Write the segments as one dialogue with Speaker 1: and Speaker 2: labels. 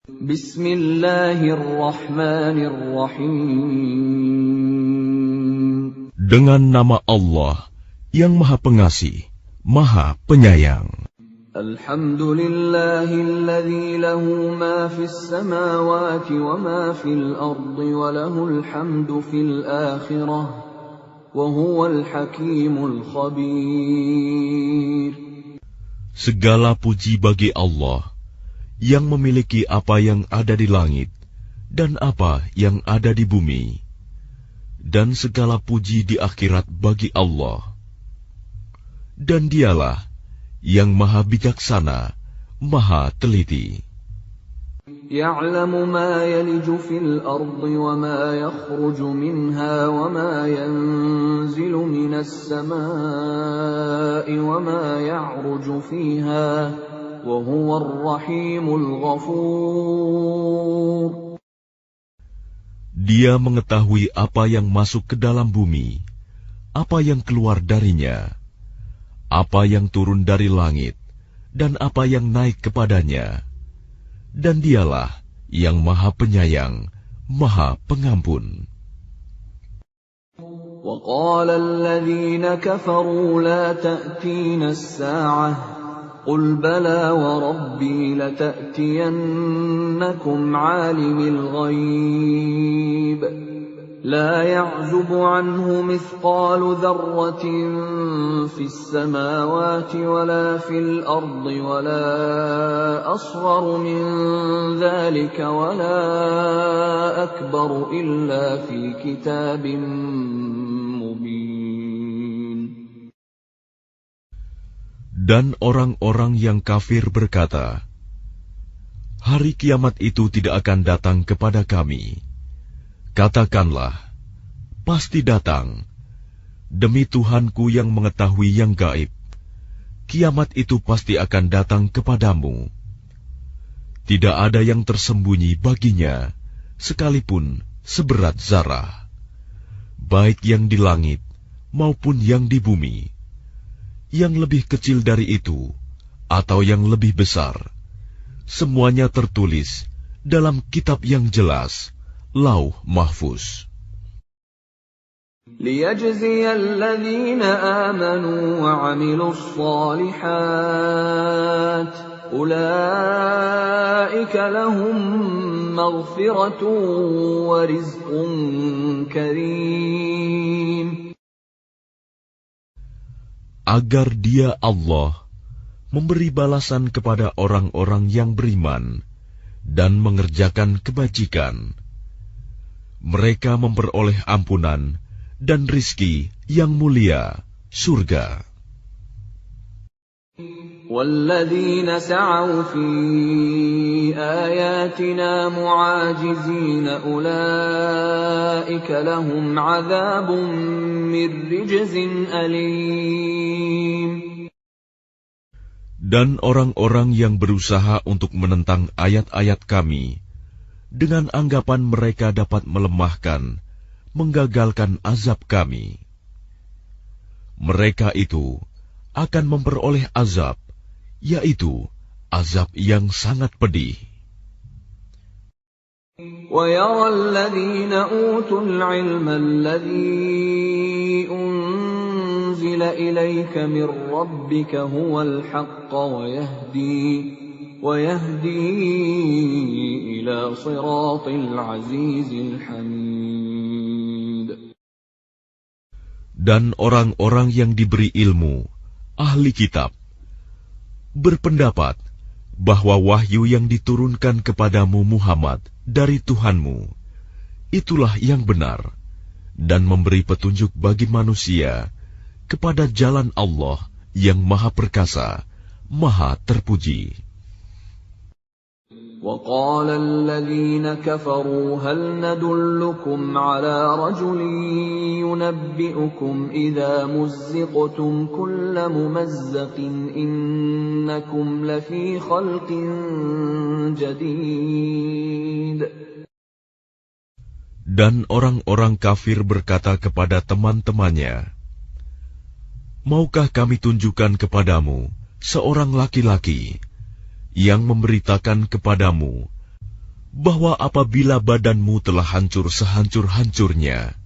Speaker 1: Bismillahirrahmanirrahim.
Speaker 2: Dengan nama Allah yang Maha Pengasih, Maha Penyayang.
Speaker 1: Alhamdulillahilladzi lahu ma fis samawati wa ma fil ardi wa lahul hamdu fil akhirah wa huwal hakimul khabir.
Speaker 2: Segala puji bagi Allah yang memiliki apa yang ada di langit dan apa yang ada di bumi, dan segala puji di akhirat bagi Allah. Dan Dialah yang Maha Bijaksana, Maha Teliti.
Speaker 1: Ya'lamu ma yaliju fil ardi wa ma yakhruju minha wa ma yanzilu minas samaa'i wa ma ya'ruju fiha wa huwar rahimul ghafur.
Speaker 2: Dia mengetahui apa yang masuk ke dalam bumi, apa yang keluar darinya, apa yang turun dari langit, dan apa yang naik kepadanya. Dan Dialah yang Maha Penyayang, Maha Pengampun.
Speaker 1: وَقَالَ الَّذِينَ كَفَرُوا لَا تَأْتِينَا السَّاعَةُ قُلْ بَلَى وَرَبِّي لَتَأْتِيَنَّكُمْ عَالِمِ الْغَيْبِ لَا يَعْزُبُ عَنْهُ مِثْقَالُ ذَرَّةٍ فِي السَّمَاوَاتِ وَلَا فِي الْأَرْضِ وَلَا أَصْغَرُ مِنْ ذَلِكَ وَلَا أَكْبَرُ إِلَّا فِي كِتَابٍ مُبِينٍ.
Speaker 2: Dan orang-orang yang kafir berkata, hari kiamat itu tidak akan datang kepada kami. Katakanlah, pasti datang. Demi Tuhanku yang mengetahui yang gaib, kiamat itu pasti akan datang kepadamu. Tidak ada yang tersembunyi baginya, sekalipun seberat zarah, baik yang di langit maupun yang di bumi, yang lebih kecil dari itu atau yang lebih besar. Semuanya tertulis dalam kitab yang jelas, Lauh Mahfuz.
Speaker 1: لِيَجْزِيَ الَّذِينَ آمَنُوا وَعَمِلُوا الصَّالِحَاتِ أُولَئِكَ لَهُم مَّغْفِرَةٌ وَرِزْقٌ كَرِيمٌ.
Speaker 2: Agar Dia Allah memberi balasan kepada orang-orang yang beriman dan mengerjakan kebajikan. Mereka memperoleh ampunan dan rizki yang mulia, surga.
Speaker 1: وَالَّذِينَ سَعَوْا فِي آيَاتِنَا مُعَاجِزِينَ أُولَئِكَ لَهُمْ عَذَابٌ مِّن رِّجْزٍ أَلِيمٌ.
Speaker 2: Dan orang-orang yang berusaha untuk menentang ayat-ayat kami, dengan anggapan mereka dapat melemahkan, menggagalkan azab kami, mereka itu akan memperoleh azab, yaitu azab yang sangat pedih.
Speaker 1: وَيَرَى الَّذِينَ أُوتُوا الْعِلْمَ الَّذِي أُنزِلَ إِلَيْكَ مِن رَّبِّكَ هُوَ الْحَقَّ وَيَهْدِي إِلَى صِرَاطِ الْعَزِيزِ الْحَمِيدِ.
Speaker 2: Dan orang-orang yang diberi ilmu, ahli kitab, berpendapat bahwa wahyu yang diturunkan kepadamu Muhammad dari Tuhanmu, itulah yang benar, dan memberi petunjuk bagi manusia kepada jalan Allah yang Maha Perkasa, Maha Terpuji.
Speaker 1: وَقَالَ الَّذِينَ كَفَرُوا هَلْ نَدُلُّكُمْ عَلَى رَجُلٍ يُنَبِّئُكُمْ إِذَا مُزِّقْتُمْ كُلَّ مُمَزَّقٍ إِنَّكُمْ لَفِي خَلْقٍ جَدِيدٍ.
Speaker 2: Dan orang-orang kafir berkata kepada teman-temannya, maukah kami tunjukkan kepadamu seorang laki-laki yang memberitakan kepadamu bahwa apabila badanmu telah hancur sehancur-hancurnya,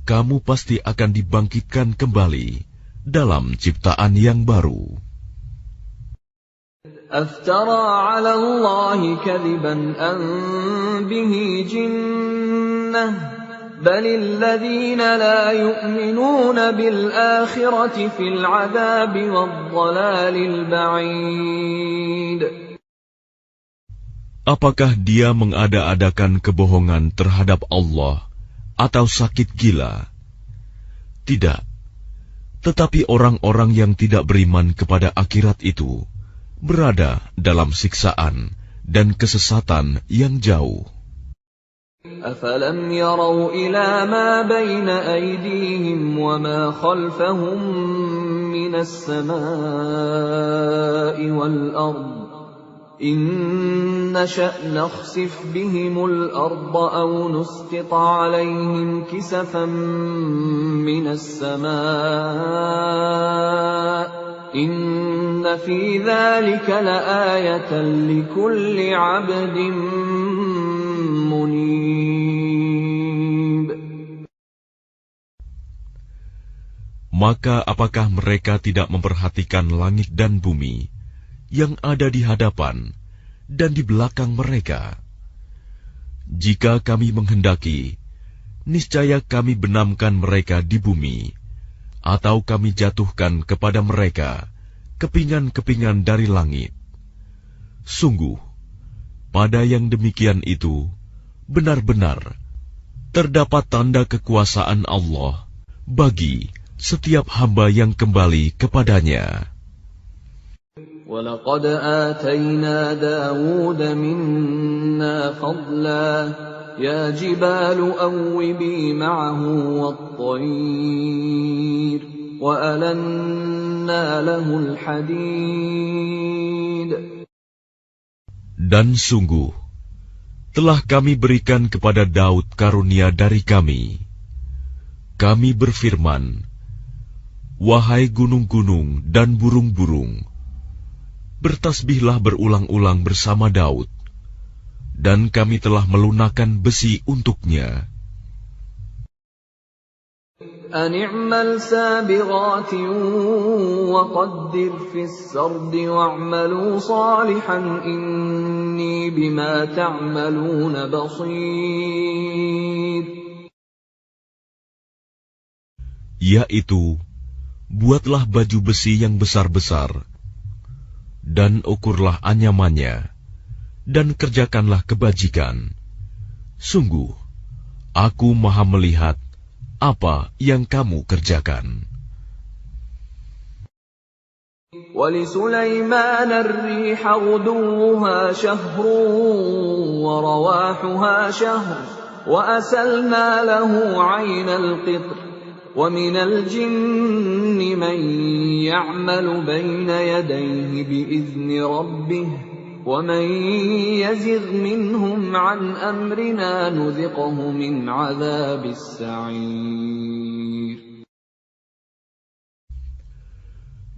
Speaker 2: kamu pasti akan dibangkitkan kembali dalam ciptaan yang baru.
Speaker 1: أفترى على الله كذبا أم به جنة بل الذين لا يؤمنون بالآخرة في العذاب والضلال البعيد.
Speaker 2: Apakah dia mengada-adakan kebohongan terhadap Allah atau sakit gila? Tidak. Tetapi orang-orang yang tidak beriman kepada akhirat itu berada dalam siksaan dan kesesatan yang jauh.
Speaker 1: أفلم يروا إلى ما بين أيديهم وما خلفهم من السماء والأرض إن نشأ نخسف بهم الأرض أو نسقط عليهم كسفا من السماء إن في ذلك لآية لكل عبد منيب.
Speaker 2: Maka apakah mereka tidak memperhatikan langit dan bumi yang ada di hadapan dan di belakang mereka? Jika kami menghendaki, niscaya kami benamkan mereka di bumi, atau kami jatuhkan kepada mereka kepingan-kepingan dari langit. Sungguh, pada yang demikian itu, benar-benar terdapat tanda kekuasaan Allah bagi setiap hamba yang kembali kepadanya.
Speaker 1: وَلَقَدْ آتَيْنَا دَاوُودَ مِنَّا فَضْلًا يَا جِبَالُ أَوِّبِي مَعَهُ وَالطَّيْرَ وَأَلَنَّا لَهُ الْحَدِيدَ.
Speaker 2: Dan sungguh, telah kami berikan kepada Daud karunia dari kami. Kami berfirman, wahai gunung-gunung dan burung-burung, bertasbihlah berulang-ulang bersama Daud, dan kami telah melunakkan besi untuknya.
Speaker 1: أن اعمل سابغات وقدر في السرد واعملوا صالحا إني بما تعملون بصير.
Speaker 2: Yaitu, buatlah baju besi yang besar-besar, dan ukurlah anyamannya, dan kerjakanlah kebajikan. Sungguh, aku maha melihat apa yang kamu kerjakan.
Speaker 1: وَلِسُلَيْمَانَ الرِّيحَ غُدُوُّهَا شَهْرٌ وَرَوَاحُهَا شَهْرٌ وَأَسَلْنَا لَهُ عَيْنَ الْقِطْرِ وَمِنَ الْجِنِّ مَن يَعْمَلُ بَيْنَ يَدَيْهِ بِإِذْنِ رَبِّهِ وَمَن يَزِغْ مِنْهُمْ عَنْ أَمْرِنَا نُذِقْهُ مِنْ عَذَابِ السَّعِيرِ.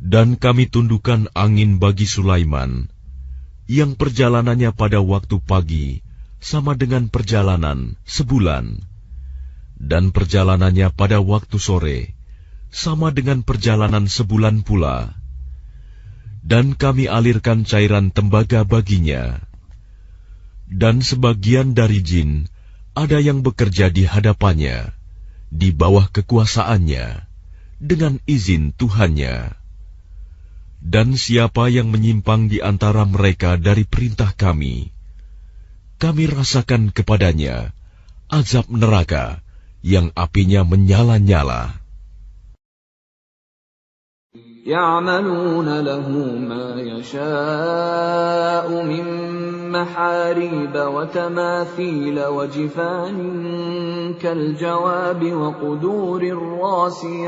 Speaker 2: Dan kami tundukkan angin bagi Sulaiman, yang perjalanannya pada waktu pagi sama dengan perjalanan sebulan, dan perjalanannya pada waktu sore sama dengan perjalanan sebulan pula. Dan kami alirkan cairan tembaga baginya. Dan sebagian dari jin ada yang bekerja di hadapannya, di bawah kekuasaannya, dengan izin Tuhannya. Dan siapa yang menyimpang di antara mereka dari perintah kami rasakan kepadanya azab neraka yang apinya menyala-nyala.
Speaker 1: يَعْمَلُونَ لَهُ مَا يَشَاءُ مِن مَّحَارِيبَ وَتَمَاثِيلَ وَجِفَانٍ كَالْجَوَابِ وَقُدُورٍ رَّاسِيَاتٍ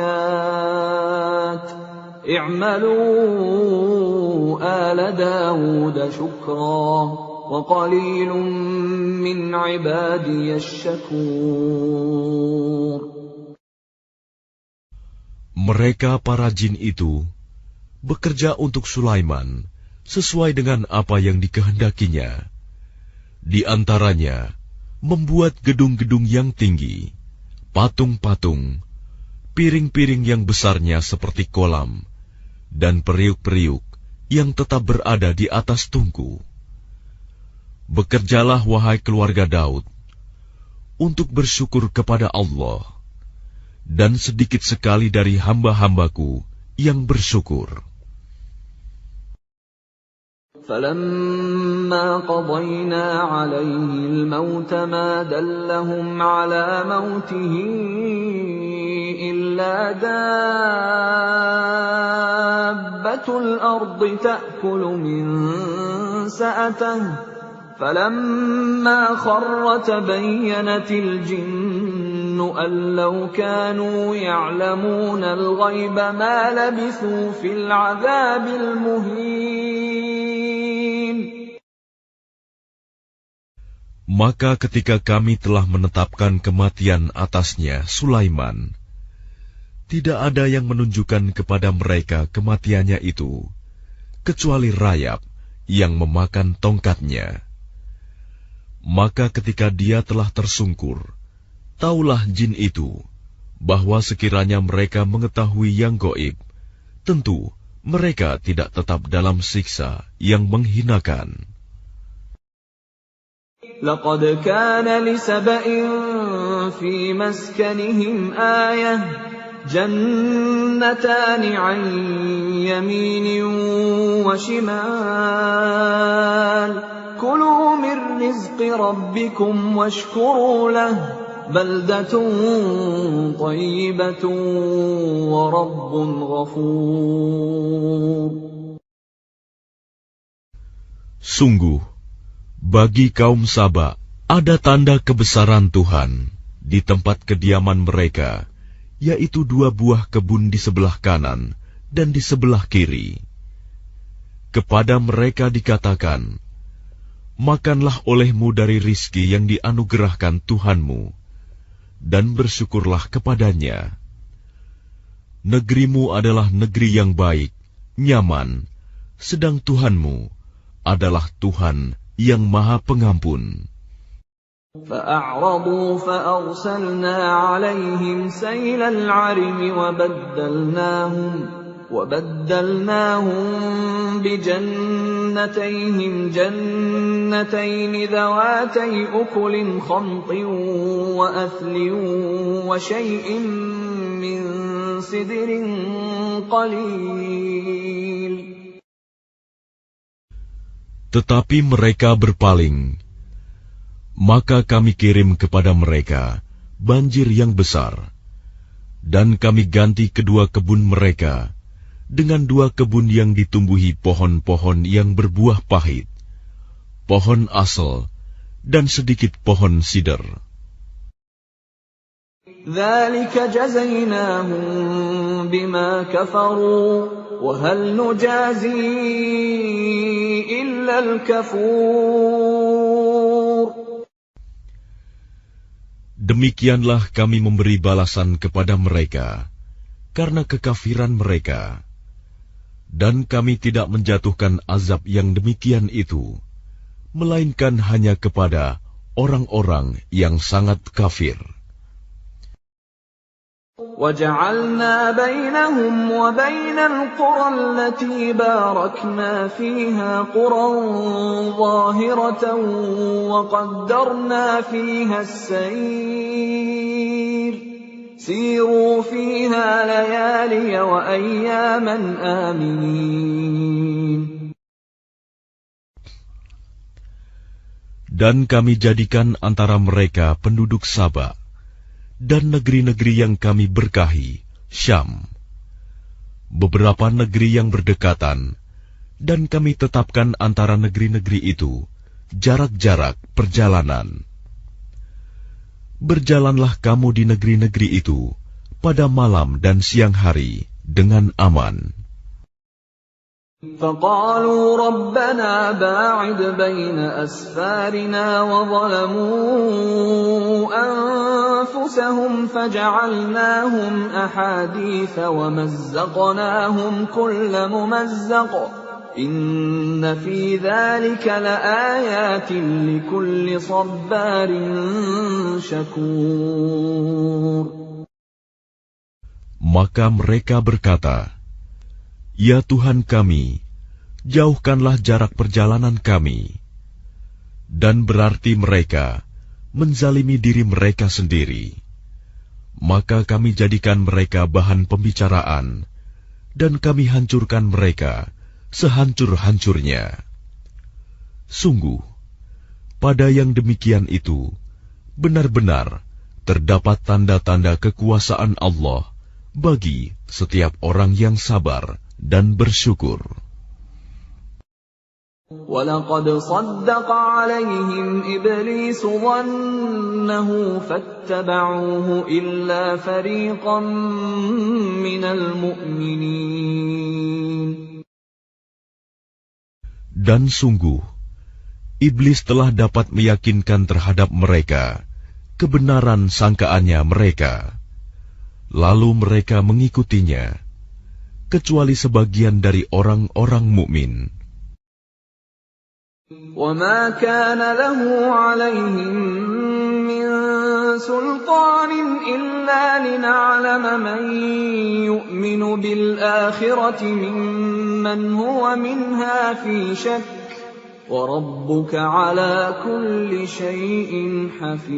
Speaker 1: اعْمَلُوا آلَ دَاوُودَ شُكْرًا وَقَلِيلٌ مِّنْ عِبَادِيَ الشَّكُورُ.
Speaker 2: Mereka para jin itu bekerja untuk Sulaiman sesuai dengan apa yang dikehendakinya. Di antaranya, membuat gedung-gedung yang tinggi, patung-patung, piring-piring yang besarnya seperti kolam, dan periuk-periuk yang tetap berada di atas tungku. Bekerjalah, wahai keluarga Daud, untuk bersyukur kepada Allah, dan sedikit sekali dari hamba-hambaku yang bersyukur.
Speaker 1: فَلَمَّا قَضَيْنَا عَلَيْهِ الْمَوْتَ مَا دَلَّهُمْ عَلَى مَوْتِهِ إِلَّا دَابَّةُ الْأَرْضِ تَأْكُلُ مِنْ سَأَتَهُ فَلَمَّا خَرَّ تَبَيَّنَتِ الْجِنُّ أَنْ لَوْ كَانُوا يَعْلَمُونَ الْغَيْبَ مَا لَبِثُوا فِي الْعَذَابِ الْمُهِينِ.
Speaker 2: Maka ketika kami telah menetapkan kematian atasnya Sulaiman, tidak ada yang menunjukkan kepada mereka kematiannya itu, kecuali rayap yang memakan tongkatnya. Maka ketika dia telah tersungkur, taulah jin itu, bahwa sekiranya mereka mengetahui yang gaib, tentu mereka tidak tetap dalam siksa yang menghinakan.
Speaker 1: لَقَدْ كَانَ لِسَبَإٍ فِي مَسْكَنِهِمْ آيَةٌ جَنَّتَانِ عَنْ يَمِينٍ وَشِمَالٍ كُلُوا مِنْ رِزْقِ رَبِّكُمْ وَاشْكُرُوا لَهُ بَلْدَةٌ طَيِّبَةٌ وَرَبٌّ غَفُورٌ.
Speaker 2: Sungguh, bagi kaum Saba ada tanda kebesaran Tuhan di tempat kediaman mereka, yaitu 2 buah kebun di sebelah kanan dan di sebelah kiri. Kepada mereka dikatakan, makanlah olehmu dari rizki yang dianugerahkan Tuhanmu, dan bersyukurlah kepadanya. Negerimu adalah negeri yang baik, nyaman, sedang Tuhanmu adalah Tuhan yang Maha Pengampun.
Speaker 1: فَأَعْرَضُوا فَأَرْسَلْنَا عَلَيْهِمْ سَيْلَ الْعَرِمِ وَبَدَّلْنَاهُمْ بِجَنَّتَيْهِمْ جَنَّتَيْنِ ذَوَاتَيْ أُكُلٍ خَمْطٍ وَأَثْلٍ وَشَيْءٍ مِّن سِدْرٍ قَلِيلٍ.
Speaker 2: Tetapi mereka berpaling, maka kami kirim kepada mereka banjir yang besar, dan kami ganti kedua kebun mereka dengan 2 kebun yang ditumbuhi pohon-pohon yang berbuah pahit, pohon asal, dan sedikit pohon sider.
Speaker 1: ذَلِكَ جَزَيْنَاهُمْ بِمَا كَفَرُوا وَهَلْ نُجَازِي إِلَّا الْكَفُورَ.
Speaker 2: Demikianlah kami memberi balasan kepada mereka karena kekafiran mereka, dan kami tidak menjatuhkan azab yang demikian itu, melainkan hanya kepada orang-orang yang sangat kafir.
Speaker 1: وَجَعَلْنَا بَيْنَهُمْ وَبَيْنَ الْقُرَى الَّتِي بَارَكْنَا فِيهَا قُرًى ظَاهِرَةً وَقَدَّرْنَا فِيهَا السَّيْرَ سِيرُوا فِيهَا لَيَالِيَ وَأَيَّامًا آمِنِينَ.
Speaker 2: Dan kami jadikan antara mereka penduduk Saba dan negeri-negeri yang kami berkahi, Syam, beberapa negeri yang berdekatan, dan kami tetapkan antara negeri-negeri itu jarak-jarak perjalanan. Berjalanlah kamu di negeri-negeri itu pada malam dan siang hari dengan aman.
Speaker 1: فَقَالُوا رَبَّنَا بَاعِدْ بَيْنَ أَسْفَارِنَا وَظَلَمُوا أَنفُسَهُمْ فَجَعَلْنَاهُمْ أَحَادِيثَ وَمَزَّقْنَاهُمْ كُلَّ مُمَزَّقٍ Inna fi dzalika laayatin likulli sabbarin syakur.
Speaker 2: Maka mereka berkata, "Ya Tuhan kami, jauhkanlah jarak perjalanan kami." Dan berarti mereka menzalimi diri mereka sendiri. Maka kami jadikan mereka bahan pembicaraan, dan kami hancurkan mereka sehancur-hancurnya. Sungguh, pada yang demikian itu, benar-benar terdapat tanda-tanda kekuasaan Allah bagi setiap orang yang sabar dan bersyukur.
Speaker 1: وَلَقَدْ صَدَّقَ عَلَيْهِمْ إِبْلِيسُ ظَنَّهُ فَاتَّبَعُوهُ إِلَّا فَرِيقًا مِّنَ الْمُؤْمِنِينَ. Dan
Speaker 2: sungguh, iblis telah dapat meyakinkan terhadap mereka kebenaran sangkaannya mereka. Lalu mereka mengikutinya, kecuali sebagian dari orang-orang mukmin.
Speaker 1: وَمَا كَانَ لَهُ عَلَيْهِم مِّن سُلْطَانٍ إِلَّا لِنَعْلَمَ مَن يُؤْمِنُ بِالْآخِرَةِ مِمَّنْ هُوَ مِنْهَا فِي شَكٍّ وَرَبُّكَ عَلَى كُلِّ شَيْءٍ حَفِيظٌ.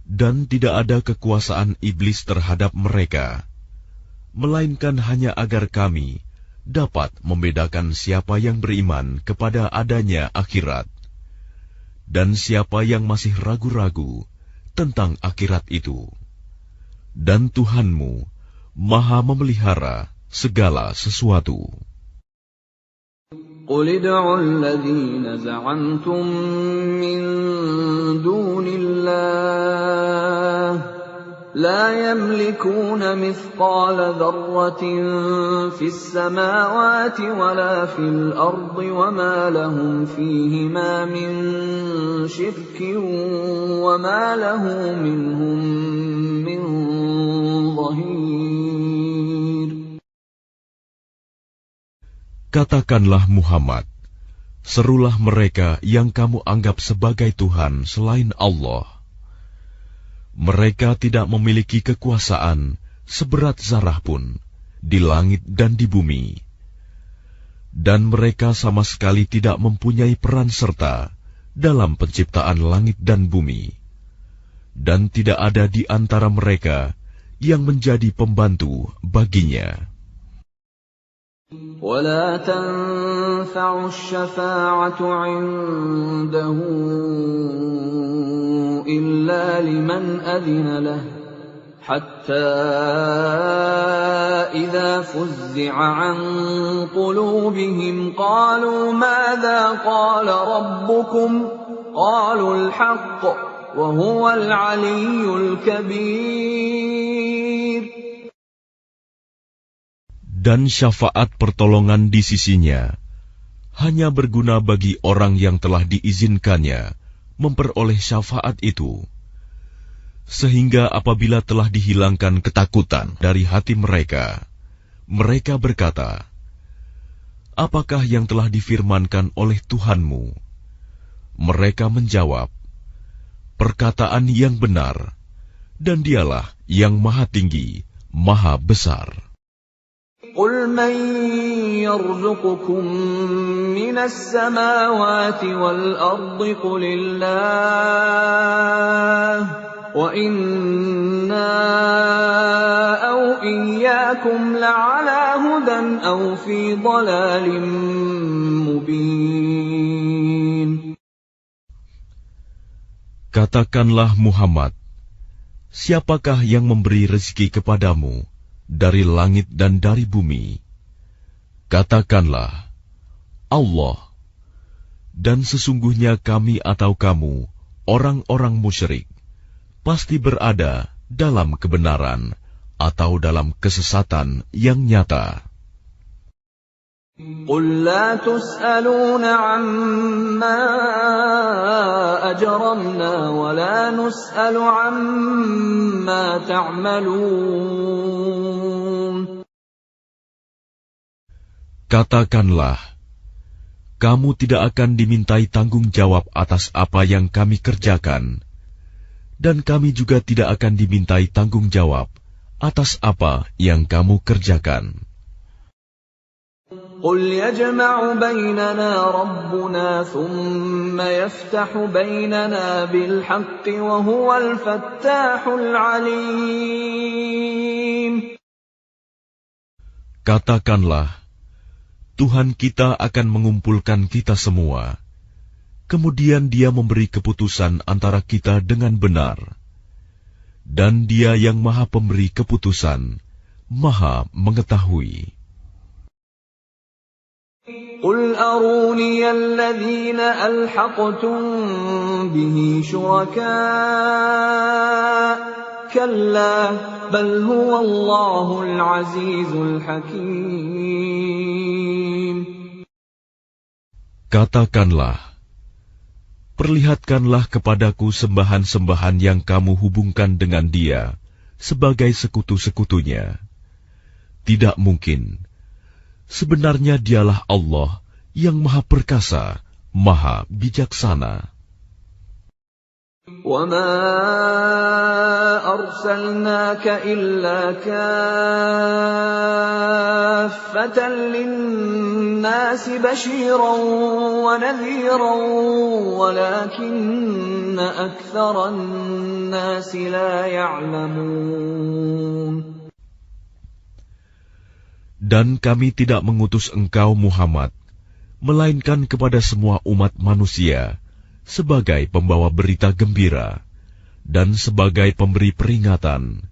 Speaker 2: Dan tidak ada kekuasaan iblis terhadap mereka, melainkan hanya agar kami dapat membedakan siapa yang beriman kepada adanya akhirat, dan siapa yang masih ragu-ragu tentang akhirat itu. Dan Tuhanmu Maha memelihara segala sesuatu.
Speaker 1: قُلِ ادْعُوا الَّذِينَ زَعَمْتُم مِّن دُونِ اللَّهِ لَا يَمْلِكُونَ مِثْقَالَ ذَرَّةٍ فِي السَّمَاوَاتِ وَلَا فِي الْأَرْضِ وَمَا لَهُمْ فِيهِمَا مِن شِرْكٍ وَمَا لَهُ مِنْهُم مِّن ظَهِيرٍ.
Speaker 2: Katakanlah Muhammad, serulah mereka yang kamu anggap sebagai Tuhan selain Allah. Mereka tidak memiliki kekuasaan seberat zarah pun di langit dan di bumi. Dan mereka sama sekali tidak mempunyai peran serta dalam penciptaan langit dan bumi. Dan tidak ada di antara mereka yang menjadi pembantu baginya.
Speaker 1: وَلَا تَنفَعُ الشَّفَاعَةُ عِندَهُ إِلَّا لِمَنْ أَذِنَ لَهُ حَتَّى إِذَا فُزِّعَ عَنْ قُلُوبِهِمْ قَالُوا مَاذَا قَالَ رَبُّكُمْ قَالُوا الْحَقَّ وَهُوَ الْعَلِيُّ الْكَبِيرُ.
Speaker 2: Dan syafaat pertolongan di sisinya hanya berguna bagi orang yang telah diizinkannya memperoleh syafaat itu, sehingga apabila telah dihilangkan ketakutan dari hati mereka, mereka berkata, "Apakah yang telah difirmankan oleh Tuhanmu?" Mereka menjawab, "Perkataan yang benar, dan Dialah yang Maha Tinggi, Maha Besar."
Speaker 1: قُلْ مَنْ يَرْزُقُكُمْ مِنَ السَّمَاوَاتِ وَالْأَرْضِ قُلِ اللَّهُ وَإِنَّا أَوْ إِيَّاكُمْ لَعَلَى هُدًى أَوْ فِي ضَلَالٍ مُبِينٍ.
Speaker 2: Katakanlah Muhammad, siapakah yang memberi rezeki kepadamu dari langit dan dari bumi? Katakanlah, Allah. Dan sesungguhnya kami atau kamu, orang-orang musyrik, pasti berada dalam kebenaran atau dalam kesesatan yang nyata.
Speaker 1: قُل لَّا تُسْأَلُونَ عَمَّا أَجْرَمْنَا وَلَا نُسْأَلُ عَمَّا تَعْمَلُونَ.
Speaker 2: Katakanlah, kamu tidak akan dimintai tanggung jawab atas apa yang kami kerjakan, dan kami juga tidak akan dimintai tanggung jawab atas apa yang kamu kerjakan.
Speaker 1: قل يجمع بيننا ربنا ثم يفتح بيننا بالحق وهو الفتاح العليم.
Speaker 2: Katakanlah, Tuhan kita akan mengumpulkan kita semua, kemudian Dia memberi keputusan antara kita dengan benar, dan Dia yang Maha Pemberi keputusan, Maha Mengetahui.
Speaker 1: قل أروني الذين ألحقتم به شركاء كلا بل هو الله العزيز الحكيم.
Speaker 2: Katakanlah, perlihatkanlah kepadaku sembahan-sembahan yang kamu hubungkan dengan Dia sebagai sekutu-sekutunya. Tidak mungkin. Sebenarnya Dialah Allah yang Maha Perkasa, Maha Bijaksana.
Speaker 1: وَمَا أَرْسَلْنَاكَ إِلَّا كَافَّةً لِلنَّاسِ بَشِيرًا وَنَذِيرًا وَلَكِنَّ أَكْثَرَ النَّاسِ لَا يَعْلَمُونَ.
Speaker 2: Dan kami tidak mengutus engkau Muhammad, melainkan kepada semua umat manusia, sebagai pembawa berita gembira, dan sebagai pemberi peringatan.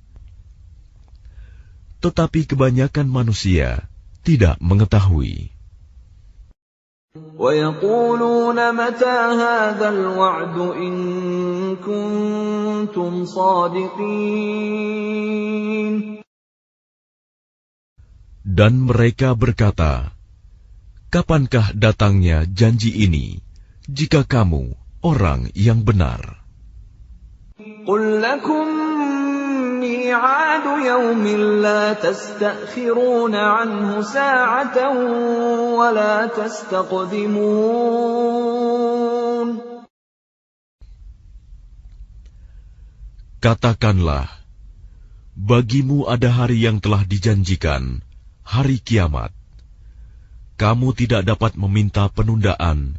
Speaker 2: Tetapi kebanyakan manusia tidak mengetahui.
Speaker 1: وَيَقُولُونَ مَتَى هَذَا الْوَعْدُ إِن كُنتُمْ صَادِقِينَ.
Speaker 2: Dan mereka berkata, kapankah datangnya janji ini, jika kamu orang yang benar?
Speaker 1: قُل لَّكُم مِّيعَادُ يَوْمٍ لَّا تَسْتَأْخِرُونَ عَنْهُ سَاعَةً وَلَا تَسْتَقْدِمُونَ.
Speaker 2: Katakanlah, bagimu ada hari yang telah dijanjikan, hari kiamat. Kamu tidak dapat meminta penundaan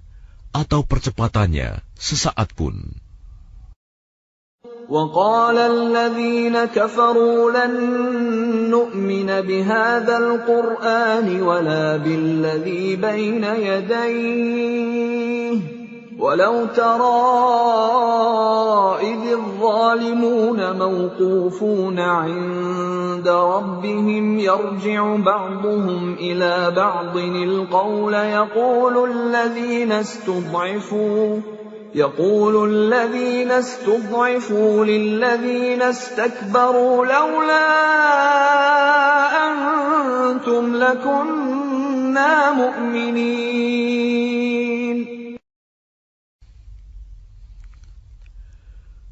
Speaker 2: atau percepatannya sesaat pun.
Speaker 1: وَقَالَ الَّذِينَ كَفَرُوا لَن نُّؤْمِنَ بِهَذَا الْقُرْآنِ وَلَا بِالَّذِي بَيْنَ يَدَيْهِ وَلَوْ تَرَىٰ إِذِ الظَّالِمُونَ مَوْقُوفُونَ عِندَ رَبِّهِمْ يَرْجِعُ بَعْضُهُمْ إِلَىٰ بَعْضٍ الْقَوْلَ يقول الذين استضعفوا للذين استكبروا لولا أنتم لكنا مؤمنين.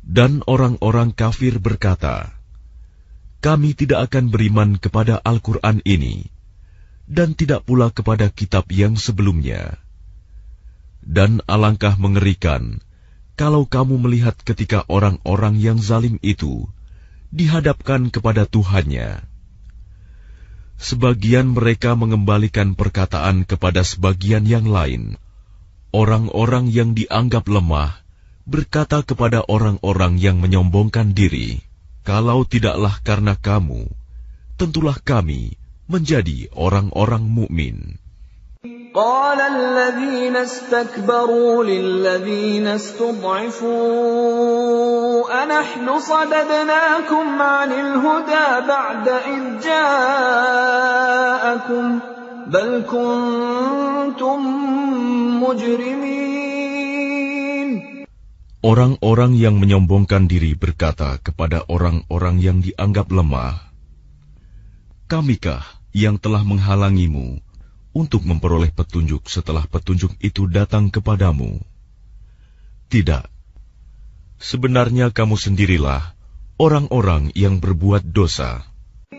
Speaker 2: Dan orang-orang kafir berkata, kami tidak akan beriman kepada Al-Quran ini, dan tidak pula kepada kitab yang sebelumnya. Dan alangkah mengerikan kalau kamu melihat ketika orang-orang yang zalim itu dihadapkan kepada Tuhannya. Sebagian mereka mengembalikan perkataan kepada sebagian yang lain. Orang-orang yang dianggap lemah berkata kepada orang-orang yang menyombongkan diri, kalau tidaklah karena kamu, tentulah kami menjadi orang-orang mukmin.
Speaker 1: قال الذين استكبروا للذين استضعفوا أنحن صددناكم عن الهدى بعد إذ جاءكم بل كنتم مجرمين.
Speaker 2: Orang-orang yang menyombongkan diri berkata kepada orang-orang yang dianggap lemah, kamikah yang telah menghalangimu untuk memperoleh petunjuk setelah petunjuk itu datang kepadamu? Tidak. Sebenarnya kamu sendirilah orang-orang yang berbuat dosa.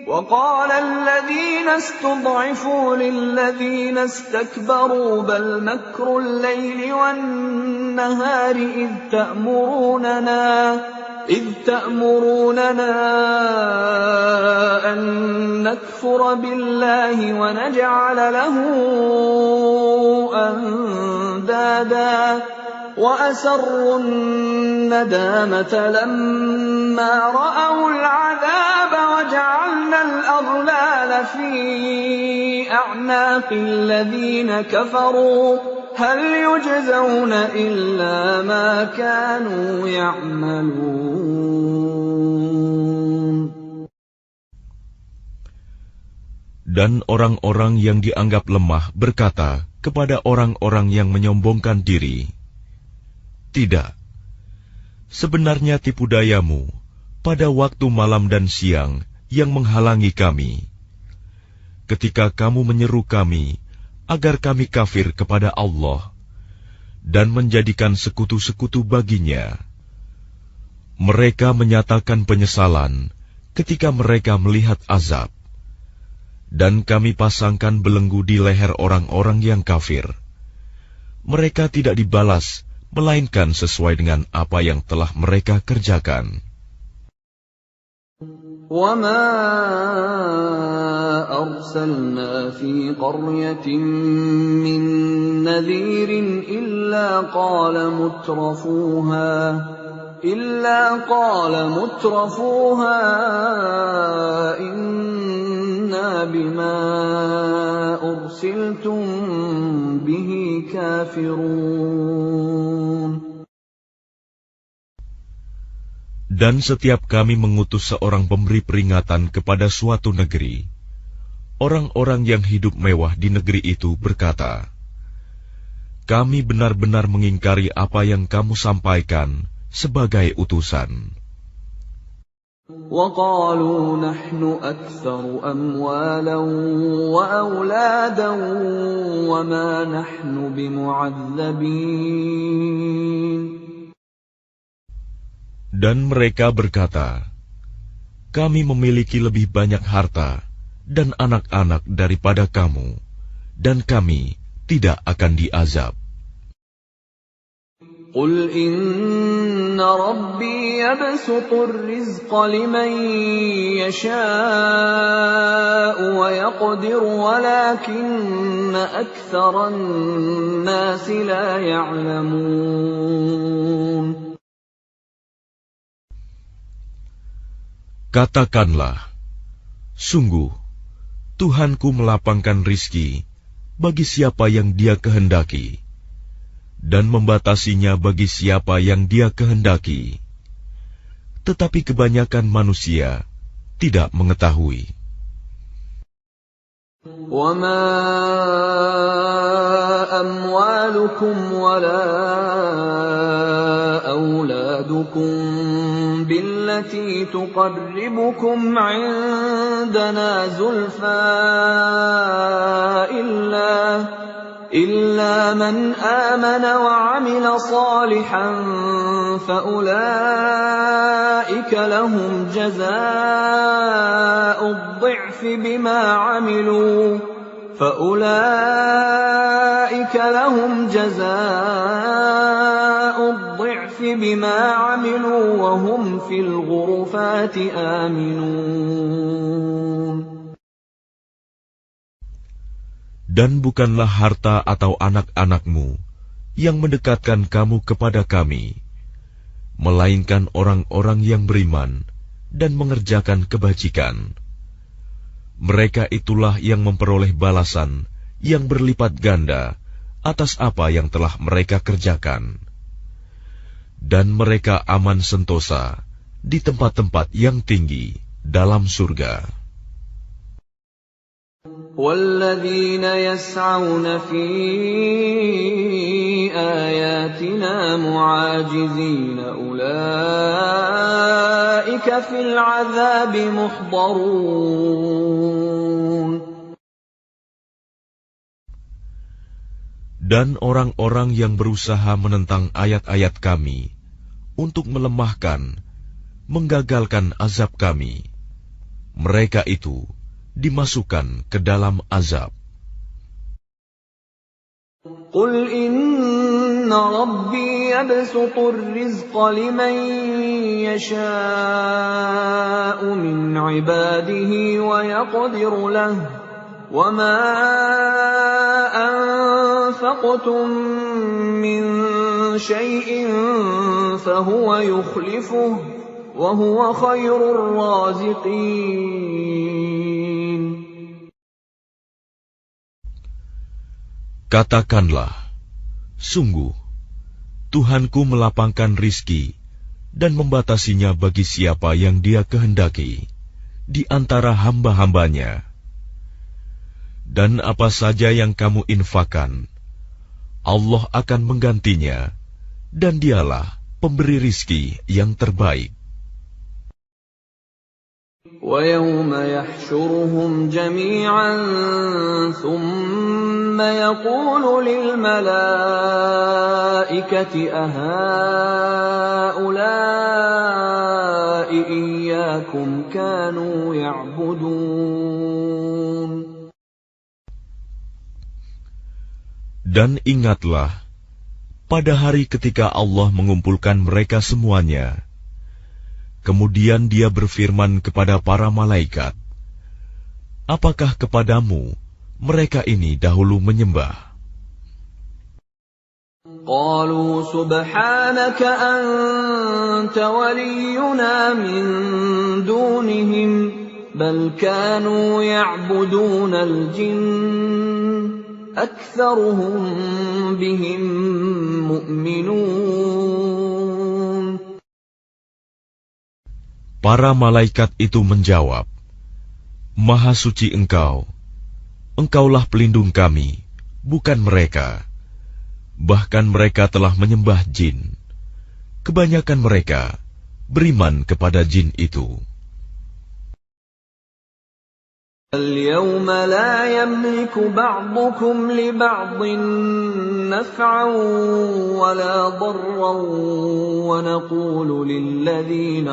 Speaker 1: وقال الذين استضعفوا للذين استكبروا بل مكر الليل والنهار إذ تأمروننا أن نكفر بالله ونجعل له أندادا وأسروا الندامة لما رأوا العذاب وجعلنا الأغلال في أعناق الذين كفروا هل يجزون إلا ما كانوا يعملون.
Speaker 2: Dan orang-orang yang dianggap lemah berkata kepada orang-orang yang menyombongkan diri, "Tidak, sebenarnya tipu dayamu pada waktu malam dan siang yang menghalangi kami. Ketika kamu menyeru kami agar kami kafir kepada Allah dan menjadikan sekutu-sekutu baginya. Mereka menyatakan penyesalan ketika mereka melihat azab. Dan kami pasangkan belenggu di leher orang-orang yang kafir. Mereka tidak dibalas, melainkan sesuai dengan apa yang telah mereka kerjakan."
Speaker 1: وَمَا أَرْسَلْنَا فِي قَرْيَةٍ مِّن نَّذِيرٍ إِلَّا قَالَ مُتْرَفُوهَا إِنَّا بِمَا أُرْسِلْتُم بِهِ كَافِرُونَ.
Speaker 2: Dan setiap kami mengutus seorang pemberi peringatan kepada suatu negeri, orang-orang yang hidup mewah di negeri itu berkata, "Kami benar-benar mengingkari apa yang kamu sampaikan sebagai utusan."
Speaker 1: وَقَالُوا نَحْنُ أَكْثَرُ أَمْوَالًا وَأَوْلَادًا وَمَا نَحْنُ بِمُعَذَّبِينَ.
Speaker 2: Dan mereka berkata, "Kami memiliki lebih banyak harta dan anak-anak daripada kamu, dan kami tidak akan diazab."
Speaker 1: قُلْ إِنَّ رَبِّي يَبْسُطُ الرِّزْقَ لِمَن يَشَاءُ وَيَقْدِرُ وَلَكِنَّ أَكْثَرَ النَّاسِ لَا يَعْلَمُونَ.
Speaker 2: Katakanlah, "Sungguh, Tuhanku melapangkan rizki bagi siapa yang Dia kehendaki, dan membatasinya bagi siapa yang Dia kehendaki. Tetapi kebanyakan manusia tidak mengetahui."
Speaker 1: وَمَا أَمْوَالُكُمْ وَلَا أَوْلَادُكُمْ بِالَّتِي تُقَرِّبُكُمْ عِندَنَا زُلْفَىٰ إِلَّا مَنْ آمَنَ وَعَمِلَ صَالِحًا فَأُولَٰئِكَ لَهُمْ جَزَاءُ الضِّعْفِ بِمَا عَمِلُوا وَهُمْ فِي الْغُرُفَاتِ آمِنُونَ.
Speaker 2: Dan bukanlah harta atau anak-anakmu yang mendekatkan kamu kepada kami, melainkan orang-orang yang beriman dan mengerjakan kebajikan. Mereka itulah yang memperoleh balasan yang berlipat ganda atas apa yang telah mereka kerjakan. Dan mereka aman sentosa di tempat-tempat yang tinggi dalam surga.
Speaker 1: وَالَّذِينَ يَسْعَوْنَ فِي آيَاتِنَا مُعَاجِزِينَ أُولَٰئِكَ فِي الْعَذَابِ مُحْضَرُونَ.
Speaker 2: Dan orang-orang yang berusaha menentang ayat-ayat kami untuk melemahkan, menggagalkan azab kami, mereka itu dimasukkan ke dalam azab.
Speaker 1: Qul inna rabbi yabsutur rizqa liman yasha'u min ibadihi wa yaqdiru lahu wa ma anfaqtum min shay'in fahuwa yukhlifuhu wa huwa khairur raziqin.
Speaker 2: Katakanlah, sungguh, Tuhanku melapangkan rizki dan membatasinya bagi siapa yang Dia kehendaki di antara hamba-hambanya. Dan apa saja yang kamu infakkan, Allah akan menggantinya, dan Dialah pemberi rizki yang terbaik.
Speaker 1: وَيَوْمَ يَحْشُرُهُمْ جَمِيعًا ثُمَّ يَقُولُ لِلْمَلَائِكَةِ أَهَؤُلَاءِ إِيَّاكُمْ كَانُوا يَعْبُدُونَ.
Speaker 2: Dan ingatlah, pada hari ketika Allah mengumpulkan mereka semuanya, kemudian Dia berfirman kepada para malaikat, apakah kepadamu mereka ini dahulu menyembah?
Speaker 1: قالوا سبحانك أنت ولينا من دونهم بل كانوا يعبدون الجن أكثرهم بهم مؤمنون.
Speaker 2: Para malaikat itu menjawab, Maha suci Engkau, Engkaulah pelindung kami, bukan mereka. Bahkan mereka telah menyembah jin. Kebanyakan mereka beriman kepada jin itu.
Speaker 1: اليوم لا يملك بعضكم لبعض نفعا ولا ضرا ونقول للذين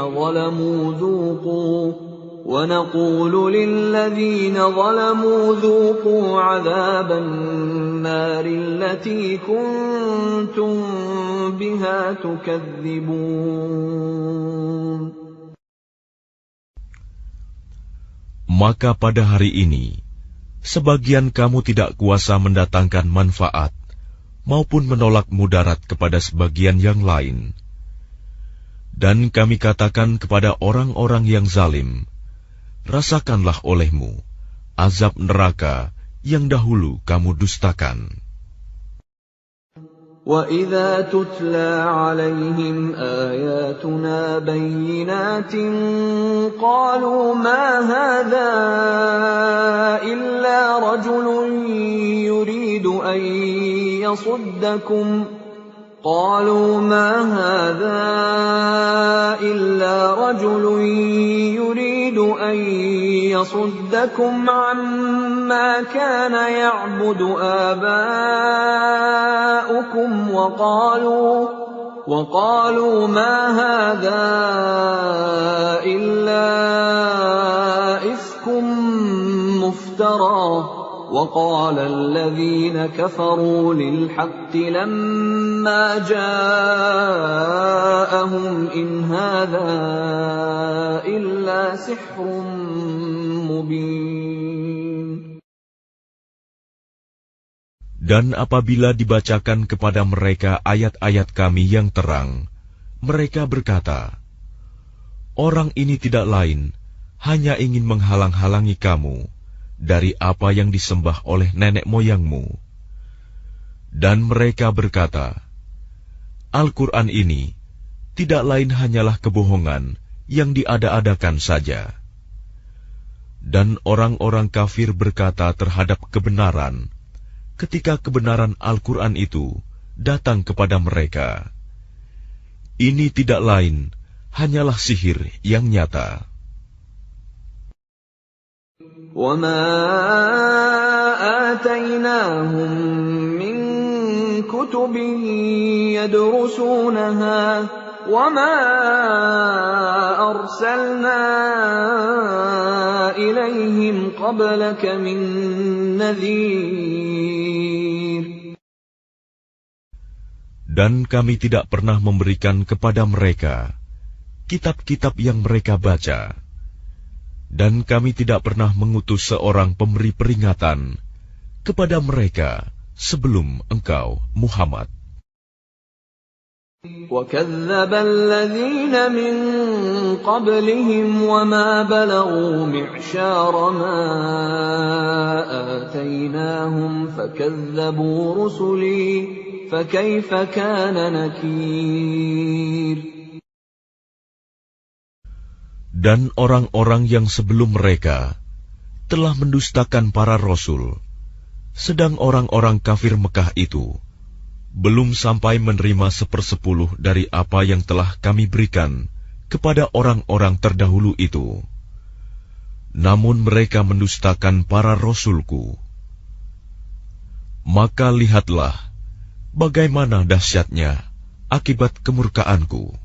Speaker 1: ظلموا ذوقوا عذاب النار التي كنتم بها تكذبون.
Speaker 2: Maka pada hari ini, sebagian kamu tidak kuasa mendatangkan manfaat, maupun menolak mudarat kepada sebagian yang lain. Dan kami katakan kepada orang-orang yang zalim, rasakanlah olehmu azab neraka yang dahulu kamu dustakan.
Speaker 1: وَإِذَا تُتْلَى عَلَيْهِمْ آيَاتُنَا بَيِّنَاتٍ قَالُوا مَا هَذَا إِلَّا رَجُلٌ يُرِيدُ أَن يَصُدَّكُمْ عَمَّا كَانَ يَعْبُدُ آبَاؤُكُمْ وَقَالُوا مَا هَذَا إِلَّا إِفْكٌ مُفْتَرًى وَقَالَ الَّذِينَ كَفَرُوا لِلْحَقِّ لَمَّا جَاءَهُمْ إِنْ هَذَا إِلَّا سِحْرٌ مُبِينٌ.
Speaker 2: Dan apabila dibacakan kepada mereka ayat-ayat kami yang terang, mereka berkata, orang ini tidak lain, hanya ingin menghalang-halangi kamu dari apa yang disembah oleh nenek moyangmu. Dan mereka berkata, Al-Quran ini tidak lain hanyalah kebohongan yang diada-adakan saja. Dan orang-orang kafir berkata terhadap kebenaran, ketika kebenaran Al-Quran itu datang kepada mereka, ini tidak lain hanyalah sihir yang nyata.
Speaker 1: وَمَا آتَيْنَاهُمْ مِنْ كُتُبٍ يَدْرُسُونَهَا وَمَا أَرْسَلْنَا إِلَيْهِمْ قَبْلَكَ مِن نَّذِيرٍ.
Speaker 2: Dan kami tidak pernah memberikan kepada mereka kitab-kitab yang mereka baca, dan kami tidak pernah mengutus seorang pemberi peringatan kepada mereka sebelum engkau, Muhammad.
Speaker 1: وَكَذَّبَ الَّذِينَ مِن قَبْلِهِمْ وَمَا بَلَغُوا مِعْشَارَ مَا آتَيْنَاهُمْ فَكَذَّبُوا رُسُلِي فَكَيْفَ كَانَ نَكِيرِ.
Speaker 2: Dan orang-orang yang sebelum mereka telah mendustakan para rasul, sedang orang-orang kafir Mekah itu belum sampai menerima 1/10 dari apa yang telah kami berikan kepada orang-orang terdahulu itu. Namun mereka mendustakan para rasulku. Maka lihatlah bagaimana dahsyatnya akibat kemurkaanku.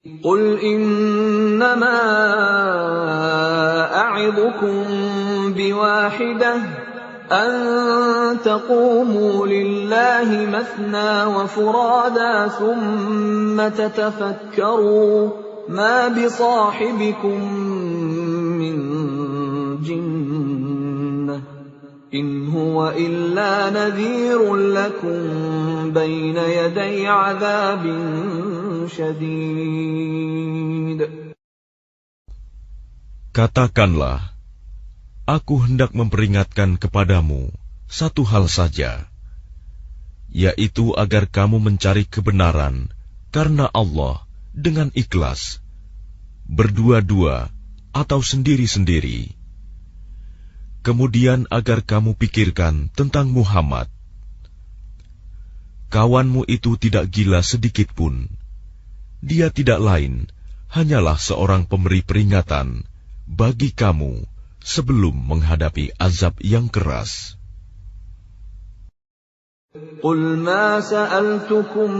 Speaker 1: قُلْ إِنَّمَا أَعِظُكُم بِوَاحِدَةٍ أَن تَقُومُوا لِلَّهِ مَثْنَىٰ وَفُرَادَىٰ ثُمَّ تَتَفَكَّرُوا مَا بِصَاحِبِكُم مِّن جِنَّةٍ إِنْ هُوَ إِلَّا نَذِيرٌ لَّكُم بَيْنَ يَدَيْ عَذَابٍ شَدِيدٍ.
Speaker 2: Katakanlah, aku hendak memperingatkan kepadamu satu hal saja, yaitu agar kamu mencari kebenaran karena Allah dengan ikhlas, berdua-dua atau sendiri-sendiri. Kemudian agar kamu pikirkan tentang Muhammad. Kawanmu itu tidak gila sedikit pun. Dia tidak lain, hanyalah seorang pemberi peringatan bagi kamu sebelum menghadapi azab yang keras.
Speaker 1: قُلْ مَا سَأَلْتُكُم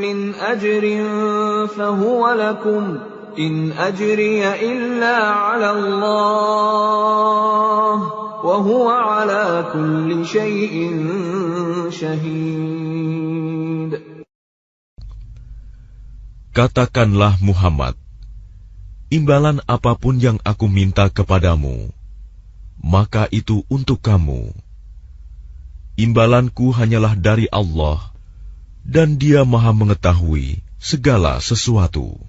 Speaker 1: مِّنْ أَجْرٍ فَهُوَ لَكُمْ إِنْ أَجْرِيَ إِلَّا عَلَى اللَّهِ وَهُوَ عَلَى كُلِّ شَيْءٍ شَهِيدٌ.
Speaker 2: Katakanlah Muhammad, imbalan apapun yang aku minta kepadamu, maka itu untuk kamu. Imbalanku hanyalah dari Allah, dan Dia Maha mengetahui segala sesuatu.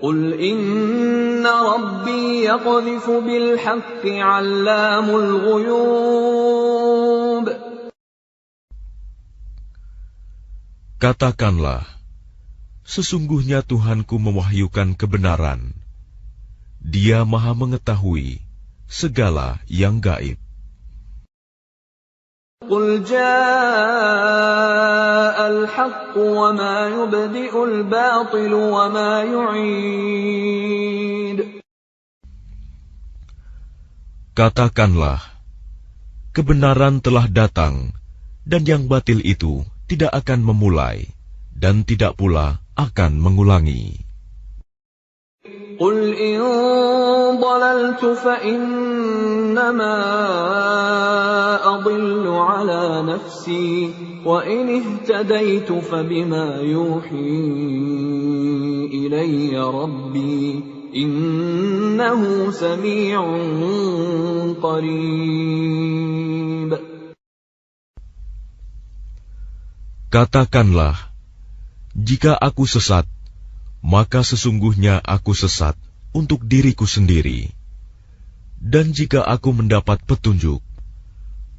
Speaker 1: قُلْ إِنَّ رَبِّي يَقْذِفُ بِالْحَقِّ عَلَّامُ الْغُيُوبِ.
Speaker 2: Katakanlah, sesungguhnya Tuhanku mewahyukan kebenaran. Dia Maha mengetahui segala yang gaib.
Speaker 1: قُلْ جَاءَ الْحَقُّ وَمَا يُبْدِئُ الْبَاطِلُ وَمَا يُعِيدُ.
Speaker 2: Katakanlah, kebenaran telah datang, dan yang batil itu tidak akan memulai, dan tidak pula akan mengulangi.
Speaker 1: قُلْ إِن ضَلَلْتُ فَإِنَّمَا أَضِلُّ عَلَى نَفْسِي وَإِنِ اهْتَدَيْتُ فَبِمَا يُوحِي إِلَيَّ رَبِّي إِنَّهُ سَمِيعٌ قَرِيبٌ.
Speaker 2: Katakanlah, jika aku sesat, maka sesungguhnya aku sesat untuk diriku sendiri. Dan jika aku mendapat petunjuk,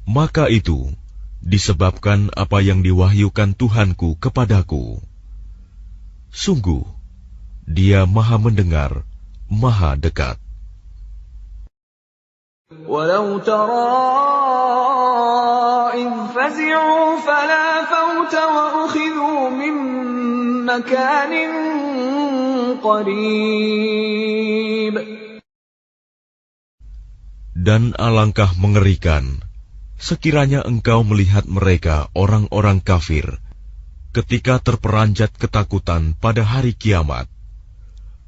Speaker 2: maka itu disebabkan apa yang diwahyukan Tuhanku kepadaku. Sungguh, Dia Maha mendengar, Maha dekat.
Speaker 1: وَلَوْ تَرَىٰ إِذْ فَزِعُوا فَلَا فَوْتَ وَأُخِذُوا مِن مَّكَانٍ قَرِيبٍ.
Speaker 2: Dan alangkah mengerikan sekiranya engkau melihat mereka orang-orang kafir ketika terperanjat ketakutan pada hari kiamat,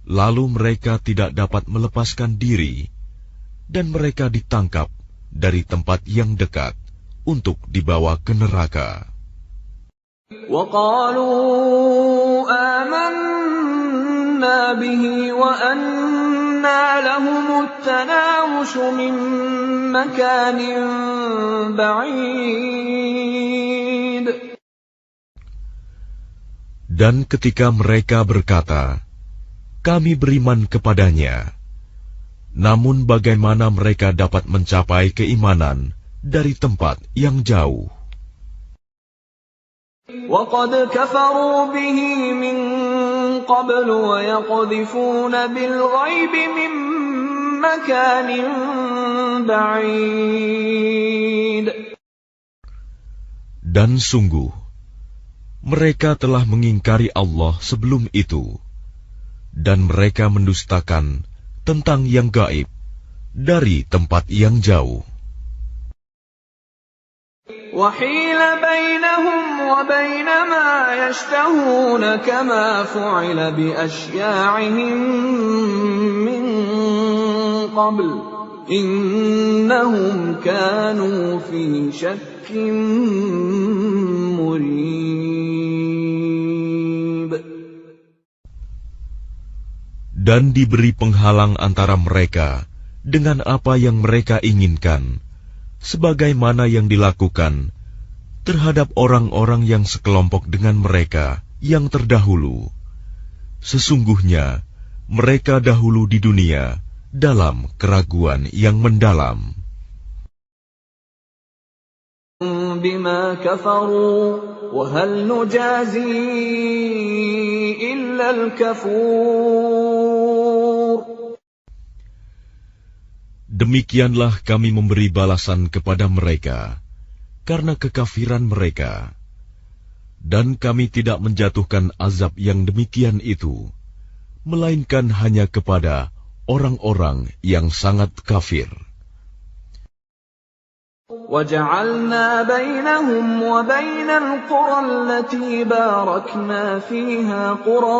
Speaker 2: lalu mereka tidak dapat melepaskan diri, dan mereka ditangkap dari tempat yang dekat untuk dibawa ke neraka.
Speaker 1: وَقَالُوا آمَنَّا بِهِ وَأَنَّى لَهُمُ التَّنَاوُشُ مِنْ مَكَانٍ بَعِيدٍ.
Speaker 2: Dan ketika mereka berkata, kami beriman kepadanya, namun bagaimana mereka dapat mencapai keimanan dari tempat yang jauh?
Speaker 1: وَقَدْ كَفَرُوا بِهِ مِنْ قَبْلُ وَيَقْذِفُونَ بِالْغَيْبِ مِنْ مَكَانٍ بَعِيدٍ.
Speaker 2: Dan sungguh, mereka telah mengingkari Allah sebelum itu, dan mereka mendustakan tentang yang gaib dari tempat yang jauh.
Speaker 1: وَحِيلَ بَيْنَهُمْ وَبَيْنَ مَا يَشْتَهُونَ كَمَا فُعِلَ بِأَشْيَاعِهِمْ مِنْ قَبْلُ إِنَّهُمْ كَانُوا فِي شَكٍّ مُرِيبٍ.
Speaker 2: Dan diberi penghalang antara mereka dengan apa yang mereka inginkan, sebagaimana yang dilakukan terhadap orang-orang yang sekelompok dengan mereka yang terdahulu. Sesungguhnya mereka dahulu di dunia dalam keraguan yang mendalam.
Speaker 1: بما كفروا وهل نجازي إلا الكفور.
Speaker 2: Demikianlah kami memberi balasan kepada mereka karena kekafiran mereka, dan kami tidak menjatuhkan azab yang demikian itu, melainkan hanya kepada orang-orang yang sangat kafir.
Speaker 1: وَجَعَلْنَا بَيْنَهُمْ وَبَيْنَ الْقُرَى الَّتِي بَارَكْنَا فِيهَا قُرًى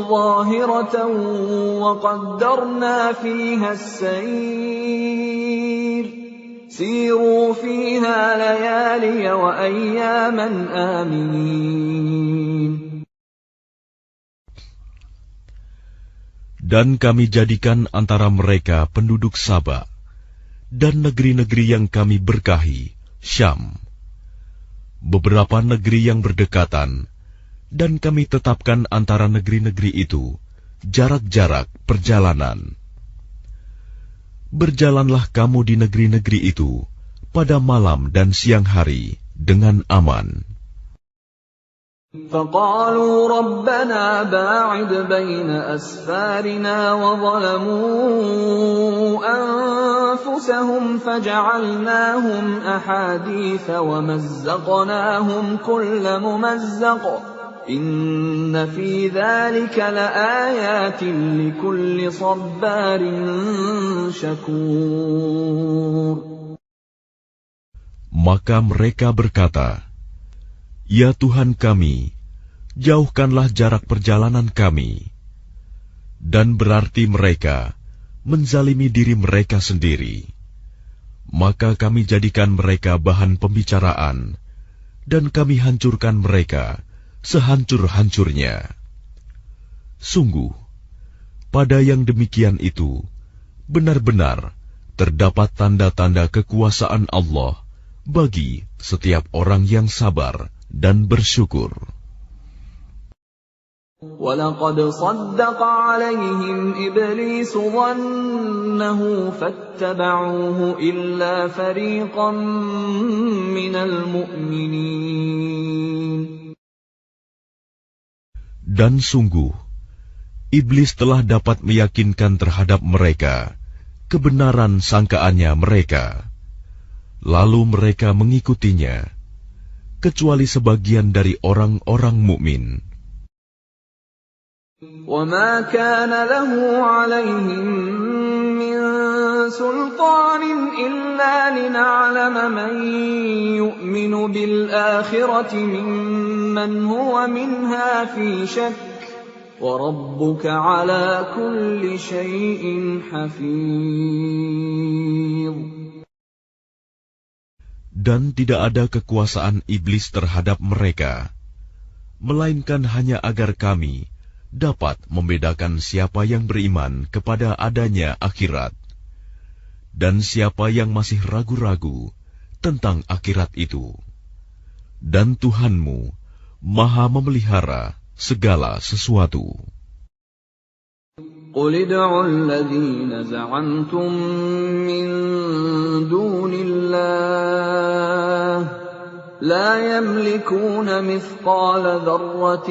Speaker 1: ظَاهِرَةً وَقَدَّرْنَا فِيهَا السَّيْرَ سِيرُوا فِيهَا لَيَالِيَ وَأَيَّامًا آمِنِينَ.
Speaker 2: Dan kami jadikan antara mereka penduduk Saba dan negeri-negeri yang kami berkahi, Syam, beberapa negeri yang berdekatan, dan kami tetapkan antara negeri-negeri itu jarak-jarak perjalanan. Berjalanlah kamu di negeri-negeri itu pada malam dan siang hari dengan aman.
Speaker 1: فَقَالُوا رَبَّنَا بَاعِدْ بَيْنَ أَسْفَارِنَا وَظَلَمُوا أَنفُسَهُمْ فَجَعَلْنَاهُمْ أَحَادِيثَ وَمَزَّقْنَاهُمْ كُلَّ مُمَزَّقٍ إِنَّ فِي ذَلِكَ لَآيَاتٍ لِكُلِّ صَبَّارٍ شَكُورٍ.
Speaker 2: Maka mereka berkata, ya Tuhan kami, jauhkanlah jarak perjalanan kami. Dan berarti mereka menzalimi diri mereka sendiri. Maka kami jadikan mereka bahan pembicaraan, dan kami hancurkan mereka sehancur-hancurnya. Sungguh, pada yang demikian itu, benar-benar terdapat tanda-tanda kekuasaan Allah bagi setiap orang yang sabar dan bersyukur.
Speaker 1: وَلَقَدْ صَدَّقَ عَلَيْهِمْ إِبْلِيسُ ظَنَّهُ فَاتَّبَعُوهُ إِلَّا فَرِيقًا مِنَ الْمُؤْمِنِينَ. Dan
Speaker 2: sungguh, iblis telah dapat meyakinkan terhadap mereka kebenaran sangkaannya mereka, lalu mereka mengikutinya, kecuali sebagian dari orang-orang mukmin.
Speaker 1: وَمَا كَانَ لَهُ عَلَيْهِمْ مِنْ سُلْطَانٍ إِلَّا لِنَعْلَمَ مَنْ يُؤْمِنُ يؤمن بالآخرة ممن هو منها في شك وَرَبُّكَ عَلَى كُلِّ شَيْءٍ حَفِيظٌ.
Speaker 2: Dan tidak ada kekuasaan iblis terhadap mereka, melainkan hanya agar kami dapat membedakan siapa yang beriman kepada adanya akhirat, dan siapa yang masih ragu-ragu tentang akhirat itu. Dan Tuhanmu Maha memelihara segala sesuatu.
Speaker 1: قُلِ ادْعُوا الَّذِينَ زَعَمْتُم مِّن دُونِ اللَّهِ لَا يَمْلِكُونَ مِثْقَالَ ذَرَّةٍ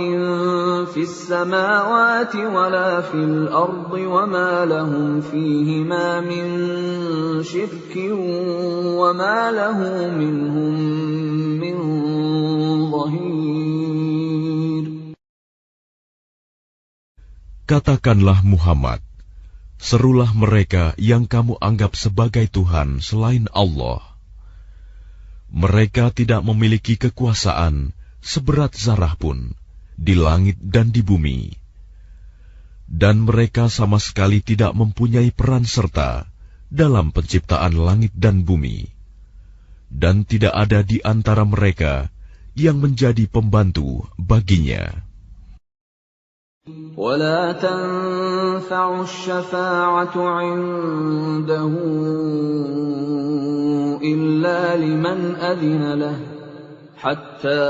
Speaker 1: فِي السَّمَاوَاتِ وَلَا فِي الْأَرْضِ وَمَا لَهُمْ فِيهِمَا مِن شِرْكٍ وَمَا لَهُ مِنْهُم مِّن ظَهِيرٍ.
Speaker 2: Katakanlah Muhammad, serulah mereka yang kamu anggap sebagai Tuhan selain Allah. Mereka tidak memiliki kekuasaan seberat zarah pun di langit dan di bumi. Dan mereka sama sekali tidak mempunyai peran serta dalam penciptaan langit dan bumi. Dan tidak ada di antara mereka yang menjadi pembantu baginya.
Speaker 1: وَلَا تَنفَعُ الشَّفَاعَةُ عِندَهُ إِلَّا لِمَنْ أَذِنَ لَهُ حَتَّى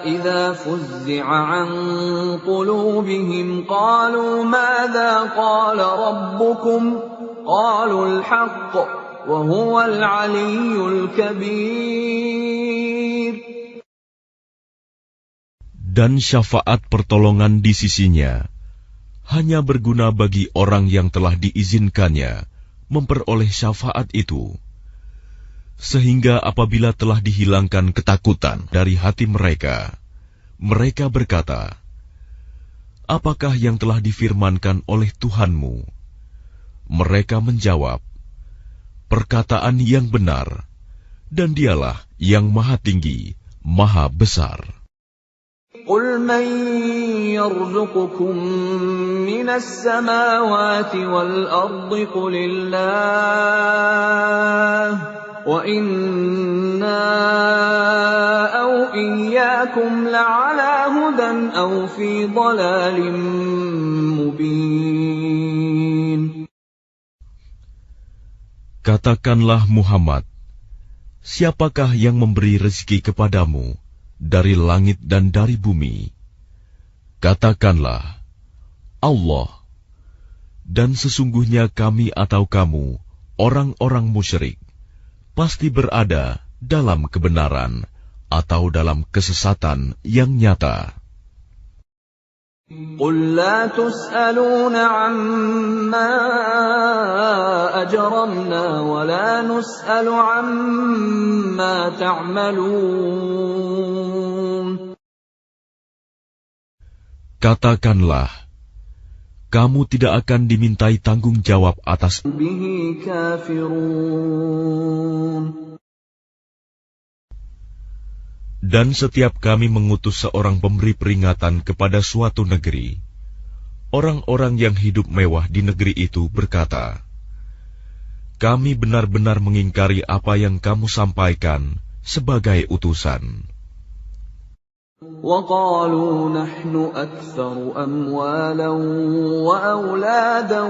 Speaker 1: إِذَا فُزِّعَ عَنْ قُلُوبِهِمْ قَالُوا مَاذَا قَالَ رَبُّكُمْ قَالُوا الْحَقَّ وَهُوَ الْعَلِيُّ الْكَبِيرُ.
Speaker 2: Dan syafaat pertolongan di sisinya hanya berguna bagi orang yang telah diizinkannya memperoleh syafaat itu, sehingga apabila telah dihilangkan ketakutan dari hati mereka, mereka berkata, apakah yang telah difirmankan oleh Tuhanmu? Mereka menjawab, perkataan yang benar, dan dialah yang maha tinggi, maha besar.
Speaker 1: قُلْ مَنْ يَرْزُقُكُمْ مِنَ السَّمَاوَاتِ وَالْأَرْضِ قُلِ اللَّهُ وَإِنَّا أَوْ إِيَّاكُمْ لَعَلَى هُدًى أَوْ فِي ضَلَالٍ مُبِينٍ.
Speaker 2: Katakanlah Muhammad, siapakah yang memberi rezeki kepadamu dari langit dan dari bumi? Katakanlah, Allah. Dan sesungguhnya kami atau kamu, orang-orang musyrik, pasti berada dalam kebenaran atau dalam kesesatan yang nyata.
Speaker 1: قُلْ لَا تُسْأَلُونَ عَمَّا أَجْرَمْنَا وَلَا نُسْأَلُ عَمَّا تَعْمَلُونَ.
Speaker 2: Katakanlah, kamu tidak akan dimintai tanggung jawab atas
Speaker 1: بِهِ كَافِرُونَ.
Speaker 2: Dan setiap kami mengutus seorang pemberi peringatan kepada suatu negeri, orang-orang yang hidup mewah di negeri itu berkata, kami benar-benar mengingkari apa yang kamu sampaikan sebagai utusan.
Speaker 1: وَقَالُوا نَحْنُ أَكْثَرُ أَمْوَالًا وَأَوْلَادًا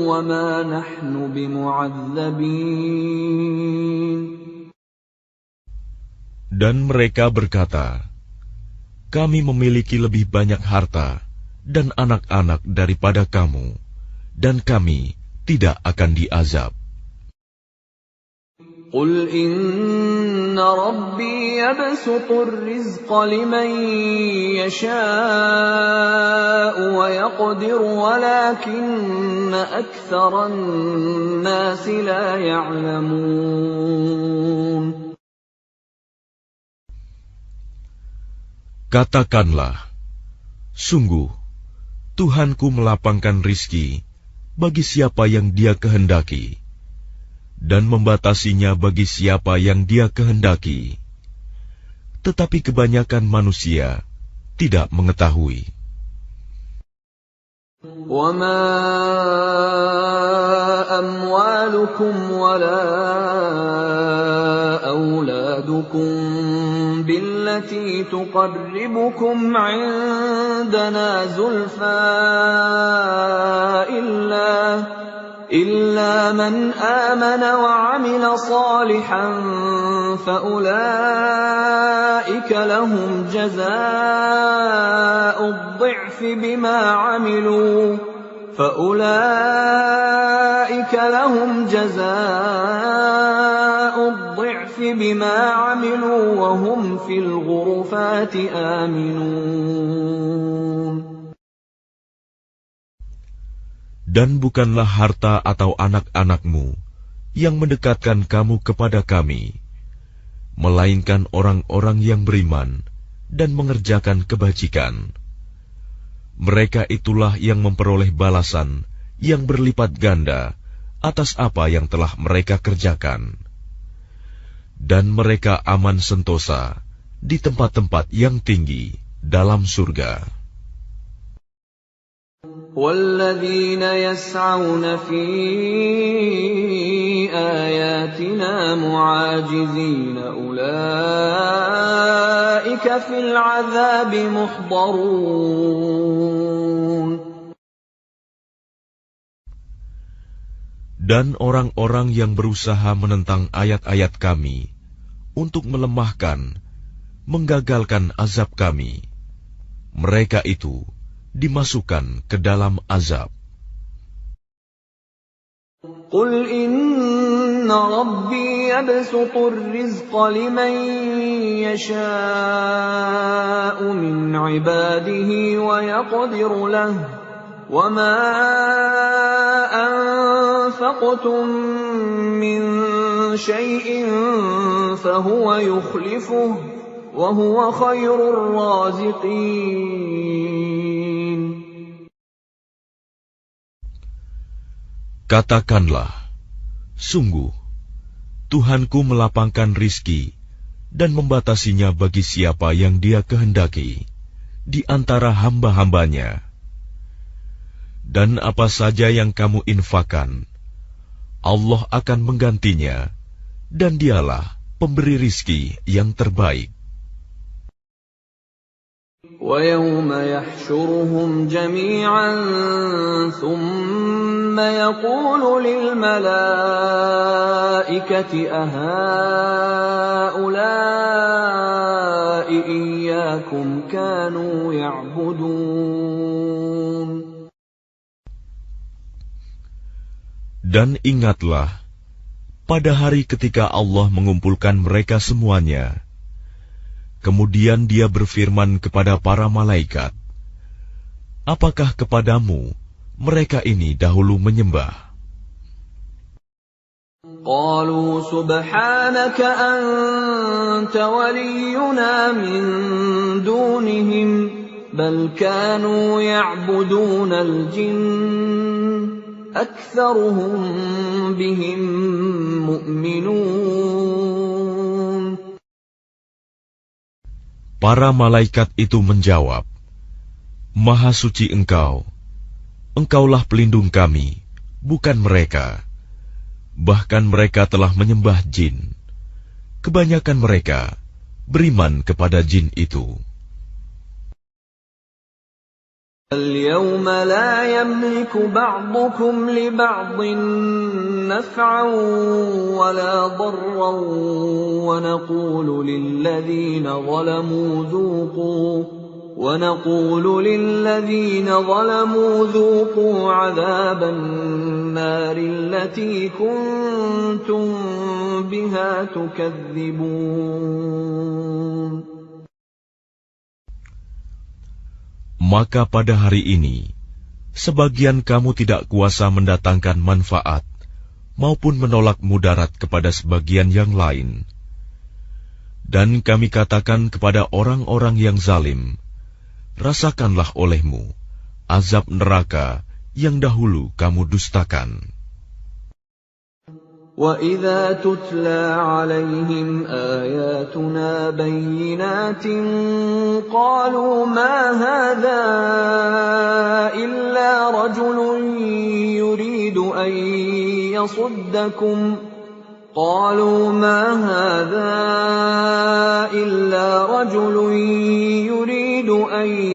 Speaker 1: وَمَا نَحْنُ بِمُعَذَّبِينَ.
Speaker 2: Dan mereka berkata, kami memiliki lebih banyak harta dan anak-anak daripada kamu, dan kami tidak akan diazab.
Speaker 1: قُلْ إِنَّ رَبِّي يَبْسُطُ الرِّزْقَ لِمَن يَشَاءُ وَيَقْدِرُ وَلَكِنَّ أَكْثَرَ النَّاسِ لَا يَعْلَمُونَ.
Speaker 2: Katakanlah, sungguh, Tuhanku melapangkan rizki bagi siapa yang Dia kehendaki, dan membatasinya bagi siapa yang Dia kehendaki. Tetapi kebanyakan manusia tidak mengetahui.
Speaker 1: وَمَا أَمْوَالُكُمْ وَلَا أَوْلَادُكُمْ بِالَّتِي تُقَرِّبُكُمْ عِندَنَا زُلْفَىٰ إِلَّا مَنْ آمَنَ وَعَمِلَ صَالِحًا فَأُولَٰئِكَ لَهُمْ جَزَاءُ الضِّعْفِ بِمَا عَمِلُوا وَهُمْ فِي الْغُرُفَاتِ آمِنُونَ.
Speaker 2: Dan bukanlah harta atau anak-anakmu yang mendekatkan kamu kepada kami, melainkan orang-orang yang beriman dan mengerjakan kebajikan. Mereka itulah yang memperoleh balasan yang berlipat ganda atas apa yang telah mereka kerjakan. Dan mereka aman sentosa di tempat-tempat yang tinggi dalam surga.
Speaker 1: وَالَّذِينَ يَسْعَوْنَ فِي آيَاتِنَا مُعَاجِزِينَ أُولَٰئِكَ فِي الْعَذَابِ مُحْضَرُونَ.
Speaker 2: Dan orang-orang yang berusaha menentang ayat-ayat kami untuk melemahkan, menggagalkan azab kami, mereka itu dimasukkan ke dalam azab.
Speaker 1: قُلْ إِنَّ رَبِّي يَبْسُطُ الرِّزْقَ لِمَن يَشَاءُ مِنْ عِبَادِهِ وَيَقْدِرُ لَهُ وَمَا أَنفَقْتُم مِّن شَيْءٍ فَهُوَ يُخْلِفُهُ وَهُوَ خَيْرُ الرَّازِقِينَ.
Speaker 2: Katakanlah, sungguh, Tuhanku melapangkan rizki dan membatasinya bagi siapa yang Dia kehendaki di antara hamba-hambanya. Dan apa saja yang kamu infakkan, Allah akan menggantinya, dan Dialah pemberi rizki yang terbaik.
Speaker 1: وَيَوْمَ يَحْشُرُهُمْ جَمِيعًا ثُمَّ يَقُولُ لِلْمَلَائِكَةِ أَهَٰؤُلَاءِ إِيَّاكُمْ كَانُوا يَعْبُدُونَ.
Speaker 2: Dan ingatlah, pada hari ketika Allah mengumpulkan mereka semuanya, kemudian Dia berfirman kepada para malaikat, apakah kepadamu mereka ini dahulu menyembah?
Speaker 1: قَالُوا سُبْحَانَكَ أَنْتَ وَلِيُّنَا مِنْ دُونِهِمْ بَلْ كَانُوا يَعْبُدُونَ الْجِنَّ أَكْثَرُهُمْ بِهِمْ مُؤْمِنُونَ.
Speaker 2: Para malaikat itu menjawab, Maha suci Engkau, Engkaulah pelindung kami, bukan mereka. Bahkan mereka telah menyembah jin. Kebanyakan mereka beriman kepada jin itu.
Speaker 1: الْيَوْمَ لَا يَمْلِكُ بَعْضُكُمْ لِبَعْضٍ نَفْعًا وَلَا ضَرًّا وَنَقُولُ لِلَّذِينَ ظَلَمُوا ذُوقُوا عَذَابَ النَّارِ الَّتِي كُنتُم بِهَا تُكَذِّبُونَ.
Speaker 2: Maka pada hari ini, sebagian kamu tidak kuasa mendatangkan manfaat, maupun menolak mudarat kepada sebagian yang lain. Dan kami katakan kepada orang-orang yang zalim, rasakanlah olehmu azab neraka yang dahulu kamu dustakan.
Speaker 1: وَإِذَا تُتْلَى عَلَيْهِمْ آيَاتُنَا بَيِّنَاتٍ قَالُوا مَا هَذَا إِلَّا رَجُلٌ يُرِيدُ أَن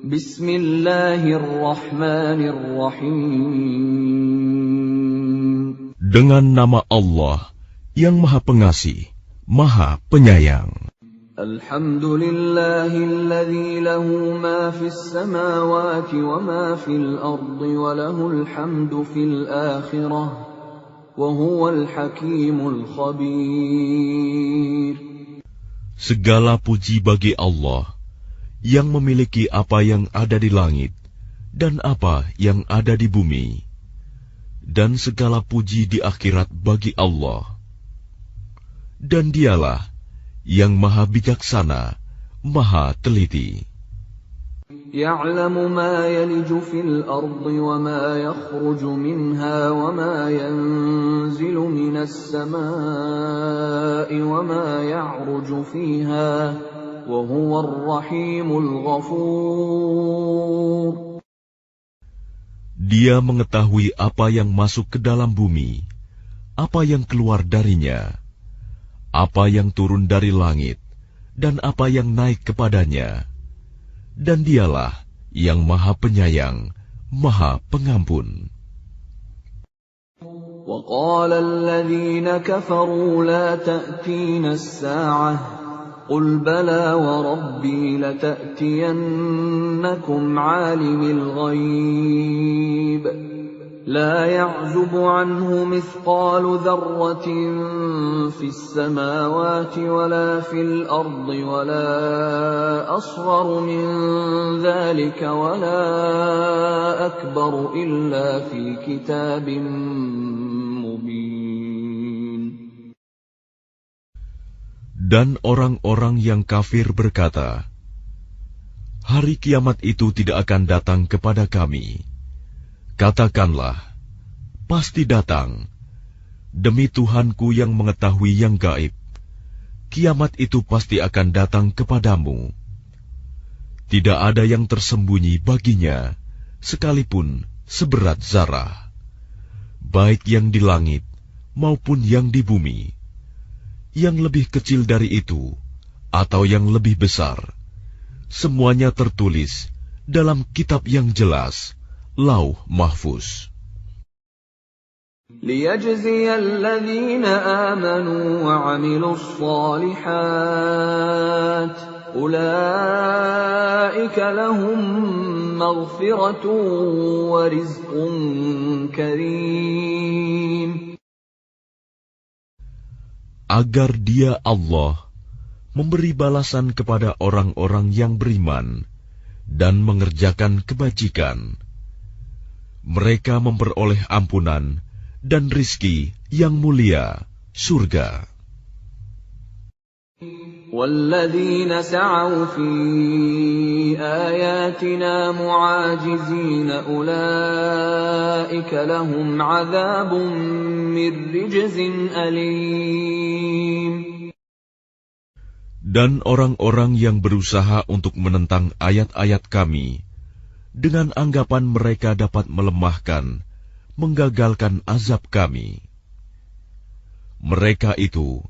Speaker 1: بسم الله الرحمن الرحيم.
Speaker 2: Dengan nama Allah yang Maha Pengasih, Maha Penyayang.
Speaker 1: Alhamdulillahilladzi lahu ma fis samawati wa ma fil ardi wa lahul hamdu fil akhirah wa huwal hakimul khabir.
Speaker 2: Segala puji bagi Allah yang memiliki apa yang ada di langit dan apa yang ada di bumi, dan segala puji di akhirat bagi Allah. Dan Dialah yang Maha Bijaksana, Maha Teliti.
Speaker 1: Ya'lamu ma yaliju fil ardi wa ma yakhruju minha wa ma yanzilu minas samaa'i wa ma ya'ruju fiha wa huwar rahimul ghafur.
Speaker 2: Dia mengetahui apa yang masuk ke dalam bumi, apa yang keluar darinya, apa yang turun dari langit, dan apa yang naik kepadanya. Dan Dialah yang Maha Penyayang, Maha Pengampun.
Speaker 1: وَقَالَ الَّذِينَ كَفَرُوا لَا تَأْتِينَا السَّاعَةُ قُلْ بَلَى وَرَبِّي لَتَأْتِيَنَّكُمْ عَالِمِ الْغَيْبِ لَا يَعْزُبُ عَنْهُ مِثْقَالُ ذَرَّةٍ فِي السَّمَاوَاتِ وَلَا فِي الْأَرْضِ وَلَا أَصْغَرُ مِنْ ذَلِكَ وَلَا أَكْبَرُ إِلَّا فِي كِتَابٍ مُبِينٍ.
Speaker 2: Dan orang-orang yang kafir berkata, hari kiamat itu tidak akan datang kepada kami. Katakanlah, pasti datang. Demi Tuhanku yang mengetahui yang gaib, kiamat itu pasti akan datang kepadamu. Tidak ada yang tersembunyi baginya, sekalipun seberat zarah, baik yang di langit maupun yang di bumi. Yang lebih kecil dari itu, atau yang lebih besar, semuanya tertulis dalam kitab yang jelas, Lauh Mahfuz.
Speaker 1: لِيَجْزِيَ الَّذِينَ آمَنُوا وَعَمِلُوا الصَّالِحَاتِ أُولَئِكَ لَهُم مَّغْفِرَةٌ وَرِزْقٌ كَرِيمٌ.
Speaker 2: Agar Dia Allah memberi balasan kepada orang-orang yang beriman dan mengerjakan kebajikan. Mereka memperoleh ampunan dan rizki yang mulia, surga.
Speaker 1: وَالَّذِينَ سَعَوْا فِي آيَاتِنَا مُعَاجِزِينَ أُولَئِكَ لَهُمْ عَذَابٌ مِّن رِّجْزٍ أَلِيمٌ.
Speaker 2: Dan orang-orang yang berusaha untuk menentang ayat-ayat Kami, dengan anggapan mereka dapat melemahkan, menggagalkan azab Kami, mereka itu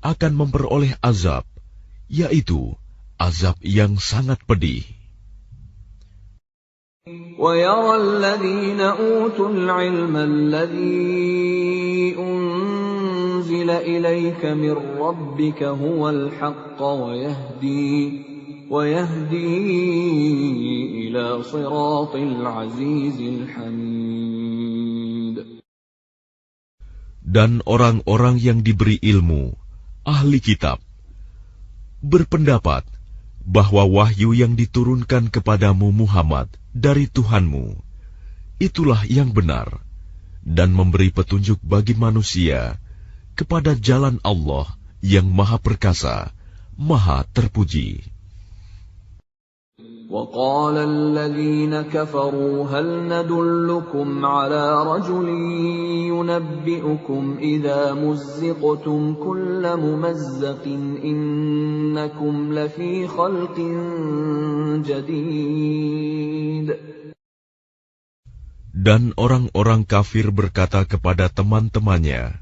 Speaker 2: akan memperoleh azab, yaitu azab yang sangat pedih.
Speaker 1: وَيَرَى الَّذِينَ أُوتُوا الْعِلْمَ الَّذِي أُنزِلَ إِلَيْكَ مِن رَّبِّكَ هُوَ الْحَقَّ وَيَهْدِي إِلَى صِرَاطِ الْعَزِيزِ الْحَمِيدِ.
Speaker 2: Dan orang-orang yang diberi ilmu, ahli kitab, berpendapat bahwa wahyu yang diturunkan kepadamu Muhammad dari Tuhanmu, itulah yang benar, dan memberi petunjuk bagi manusia kepada jalan Allah yang Maha Perkasa, Maha Terpuji.
Speaker 1: وقال الذين كفروا هل ندلكم على رجل ينبئكم إذا مزقتم كل ممزق إنكم لفي خلق جديد.
Speaker 2: Dan orang-orang kafir berkata kepada teman-temannya,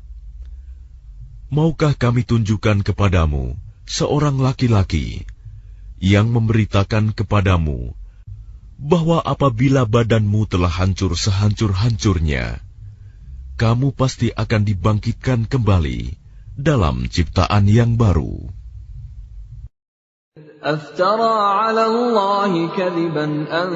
Speaker 2: maukah kami tunjukkan kepadamu seorang laki-laki yang memberitakan kepadamu bahwa apabila badanmu telah hancur sehancur-hancurnya, kamu pasti akan dibangkitkan kembali dalam ciptaan yang baru.
Speaker 1: Aftara 'ala Allahi kadhiban an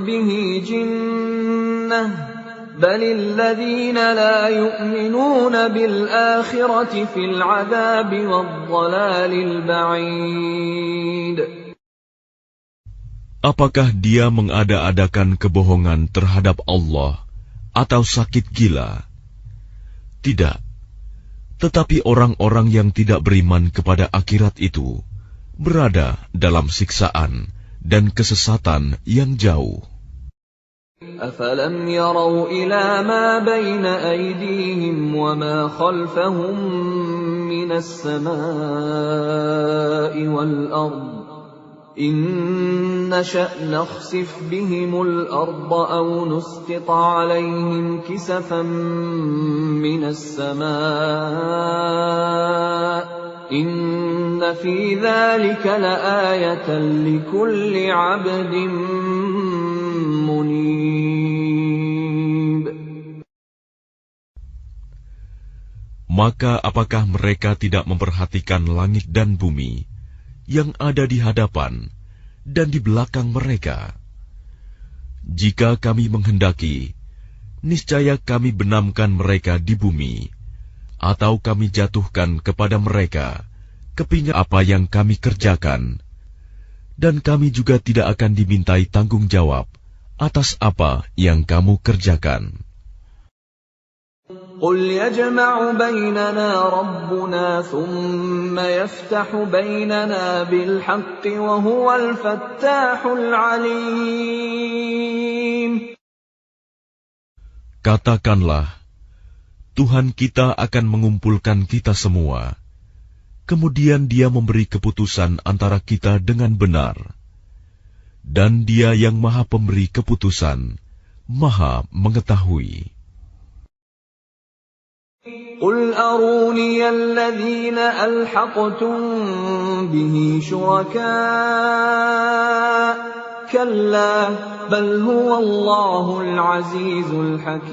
Speaker 1: bihi jinnah balil ladzina la yu'minuna bil akhirati fil 'adzabi wad dhalalil ba'id.
Speaker 2: Apakah dia mengada-adakan kebohongan terhadap Allah atau sakit gila? Tidak. Tetapi orang-orang yang tidak beriman kepada akhirat itu berada dalam siksaan dan kesesatan yang jauh.
Speaker 1: أَفَلَمْ يَرَوْا إِلَى مَا بَيْنَ أَيْدِيهِمْ وَمَا خَلْفَهُمْ مِنَ السَّمَاءِ وَالْأَرْضِ إِنْ نَشَأْ نَخْسِفْ بِهِمُ الْأَرْضَ أَوْ نُسْقِطْ عَلَيْهِمْ كِسَفًا مِنَ السَّمَاءِ إِنَّ فِي ذَلِكَ لَآيَةً لِكُلِّ عَبْدٍ munib.
Speaker 2: Maka apakah mereka tidak memperhatikan langit dan bumi yang ada di hadapan dan di belakang mereka? Jika kami menghendaki, niscaya kami benamkan mereka di bumi, atau kami jatuhkan kepada mereka kepingan apa yang kami kerjakan, dan kami juga tidak akan dimintai tanggung jawab atas apa yang kamu kerjakan.
Speaker 1: قُلْ يَجْمَعُ بَيْنَنَا رَبُّنَا ثُمَّ يَفْتَحُ بَيْنَنَا بِالْحَقِّ وَهُوَ الْفَتَّاحُ الْعَلِيمُ.
Speaker 2: Katakanlah, Tuhan kita akan mengumpulkan kita semua. Kemudian Dia memberi keputusan antara kita dengan benar. Dan Dia yang Maha Pemberi keputusan, Maha Mengetahui.
Speaker 1: قُلْ أَرُونِيَ الَّذِينَ أَلْحَقْتُمْ بِهِ شُرَكَاءَ كَلَّا بَلْ هُوَ اللَّهُ الْعَزِيزُ الْحَكِيمُ.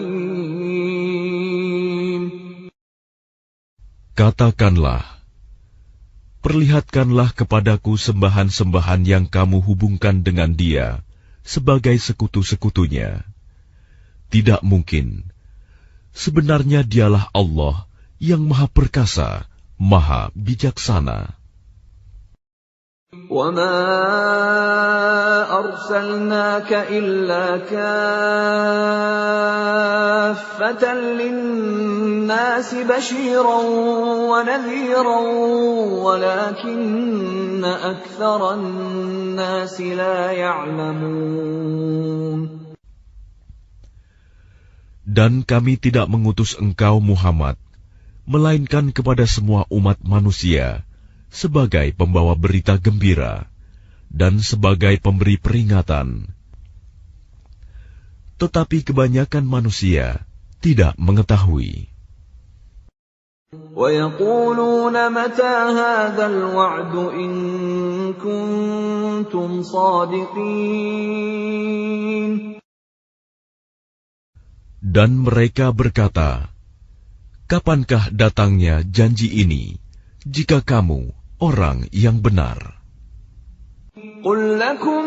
Speaker 2: Katakanlah, perlihatkanlah kepadaku sembahan-sembahan yang kamu hubungkan dengan Dia sebagai sekutu-sekutunya. Tidak mungkin. Sebenarnya Dialah Allah yang Maha Perkasa, Maha Bijaksana.
Speaker 1: وَمَا أَرْسَلْنَاكَ إِلَّا كَافَّةً لِلنَّاسِ بَشِيرًا وَنَذِيرًا وَلَكِنَّ أَكْثَرَ النَّاسِ لَا يَعْلَمُونَ.
Speaker 2: Dan kami tidak mengutus engkau Muhammad, melainkan kepada semua umat manusia, sebagai pembawa berita gembira, dan sebagai pemberi peringatan. Tetapi kebanyakan manusia tidak mengetahui.
Speaker 1: وَيَقُولُونَ مَتَى هَذَا الْوَعْدُ إِن كُنتُمْ صَادِقِينَ.
Speaker 2: Dan mereka berkata, kapankah datangnya janji ini, jika kamu orang yang benar?
Speaker 1: قُلْ لَكُمْ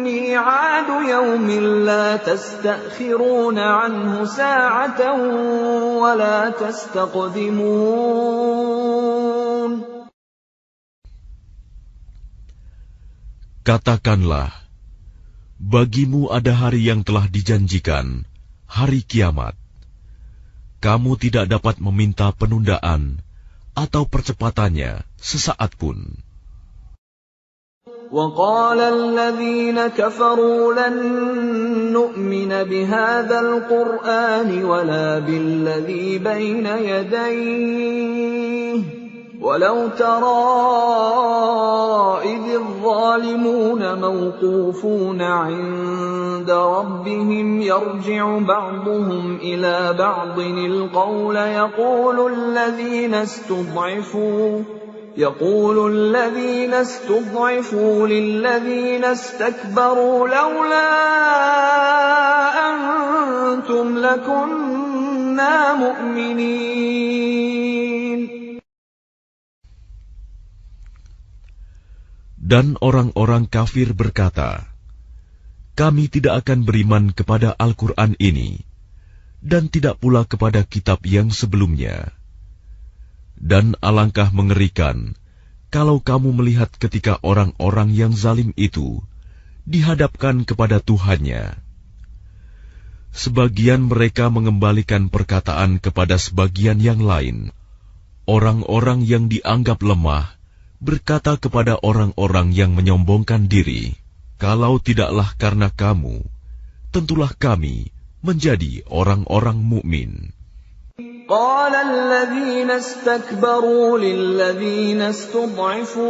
Speaker 1: مِيعَادُ يَوْمٍ لَا تَسْتَأْخِرُونَ عَنْهُ سَاعَةً وَلَا تَسْتَقْدِمُونَ.
Speaker 2: Katakanlah, bagimu ada hari yang telah dijanjikan, hari kiamat. Kamu tidak dapat meminta penundaan atau percepatannya sesaat pun.
Speaker 1: وقال الذين كفروا لن نؤمن بهذا القرآن ولا بالذي بين يديه ولو ترى إذ الظالمون موقوفون عند ربهم يرجع بعضهم إلى بعض القول يقول الذين استضعفوا للذين استكبروا لولا أنتم لكنا مؤمنين.
Speaker 2: Dan orang-orang kafir berkata, kami tidak akan beriman kepada Al-Quran ini, dan tidak pula kepada kitab yang sebelumnya. Dan alangkah mengerikan kalau kamu melihat ketika orang-orang yang zalim itu dihadapkan kepada Tuhannya. Sebagian mereka mengembalikan perkataan kepada sebagian yang lain. Orang-orang yang dianggap lemah berkata kepada orang-orang yang menyombongkan diri, kalau tidaklah karena kamu, tentulah kami menjadi orang-orang mukmin.
Speaker 1: قال الذين استكبروا للذين استضعفوا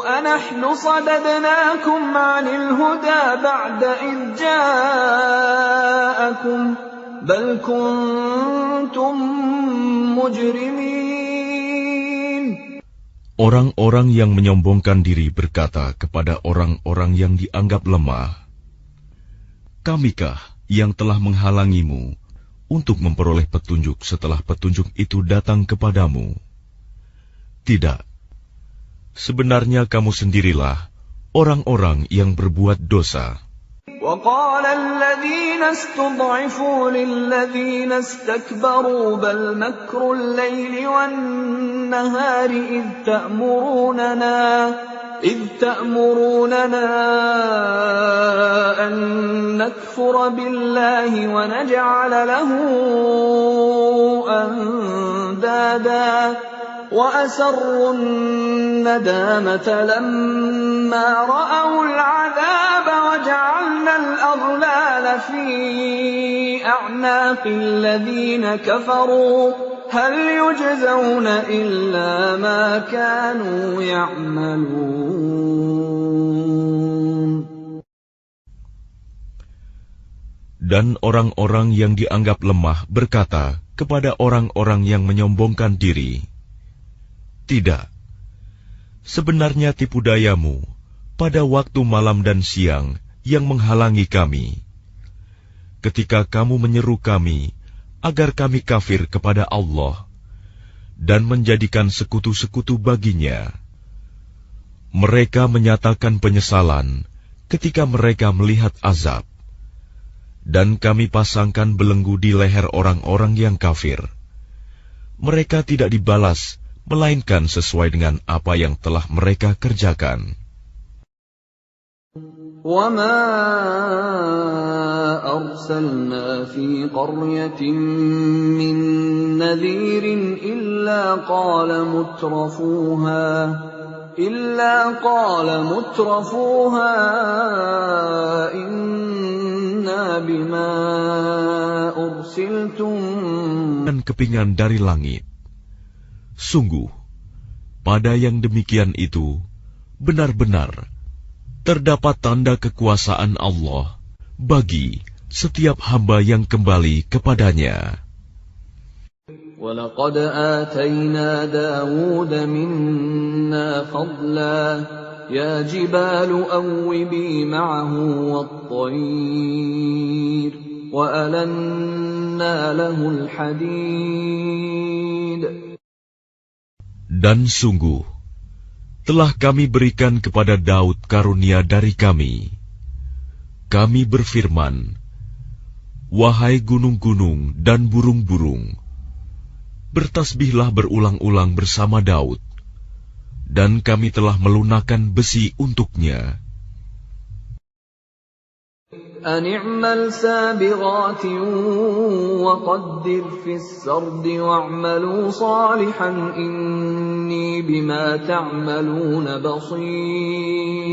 Speaker 1: أنحن صددناكم عن الهدى بعد إذ جاءكم بل كنتم مجرمين.
Speaker 2: Orang-orang yang menyombongkan diri berkata kepada orang-orang yang dianggap lemah, kamikah yang telah menghalangimu untuk memperoleh petunjuk setelah petunjuk itu datang kepadamu? Tidak. Sebenarnya kamu sendirilah orang-orang yang berbuat dosa.
Speaker 1: وقال الذين استضعفوا للذين استكبروا بل مكر الليل والنهار إذ تأمروننا أن نكفر بالله ونجعل له أندادا وأسروا الندامة لما رأوا العذاب وجعلنا الأغلال في أعناق الذين كفروا هل يجزون إلا ما كانوا يعملون.
Speaker 2: Dan orang-orang yang dianggap lemah berkata kepada orang-orang yang menyombongkan diri, tidak, sebenarnya tipu dayamu pada waktu malam dan siang yang menghalangi kami, ketika kamu menyeru kami agar kami kafir kepada Allah dan menjadikan sekutu-sekutu baginya. Mereka menyatakan penyesalan ketika mereka melihat azab, dan kami pasangkan belenggu di leher orang-orang yang kafir. Mereka tidak dibalas melainkan sesuai dengan apa yang telah mereka kerjakan.
Speaker 1: وَمَا أَرْسَلْنَا فِي قَرْيَةٍ مِّن نَّذِيرٍ إِلَّا قَالَ مُتْرَفُوهَا إِنَّا بِمَا أُرْسِلْتُم.
Speaker 2: Dan kepingan dari langit. Sungguh, pada yang demikian itu, benar-benar terdapat tanda kekuasaan Allah bagi setiap hamba yang kembali kepadanya.
Speaker 1: وَلَقَدْ آتَيْنَا دَاوُودَ مِنَّا فَضْلًا يَا جِبَالُ أَوِّبِي مَعَهُ وَالطَّيْرَ وَأَلَنَّا لَهُ الْحَدِيدَ.
Speaker 2: Dan sungguh, telah kami berikan kepada Daud karunia dari kami. Kami berfirman, wahai gunung-gunung dan burung-burung, bertasbihlah berulang-ulang bersama Daud, dan kami telah melunakkan besi untuknya.
Speaker 1: أن اعمل سابغات وقدر في السرد واعملوا صالحا إني إني بما تعملون بصير.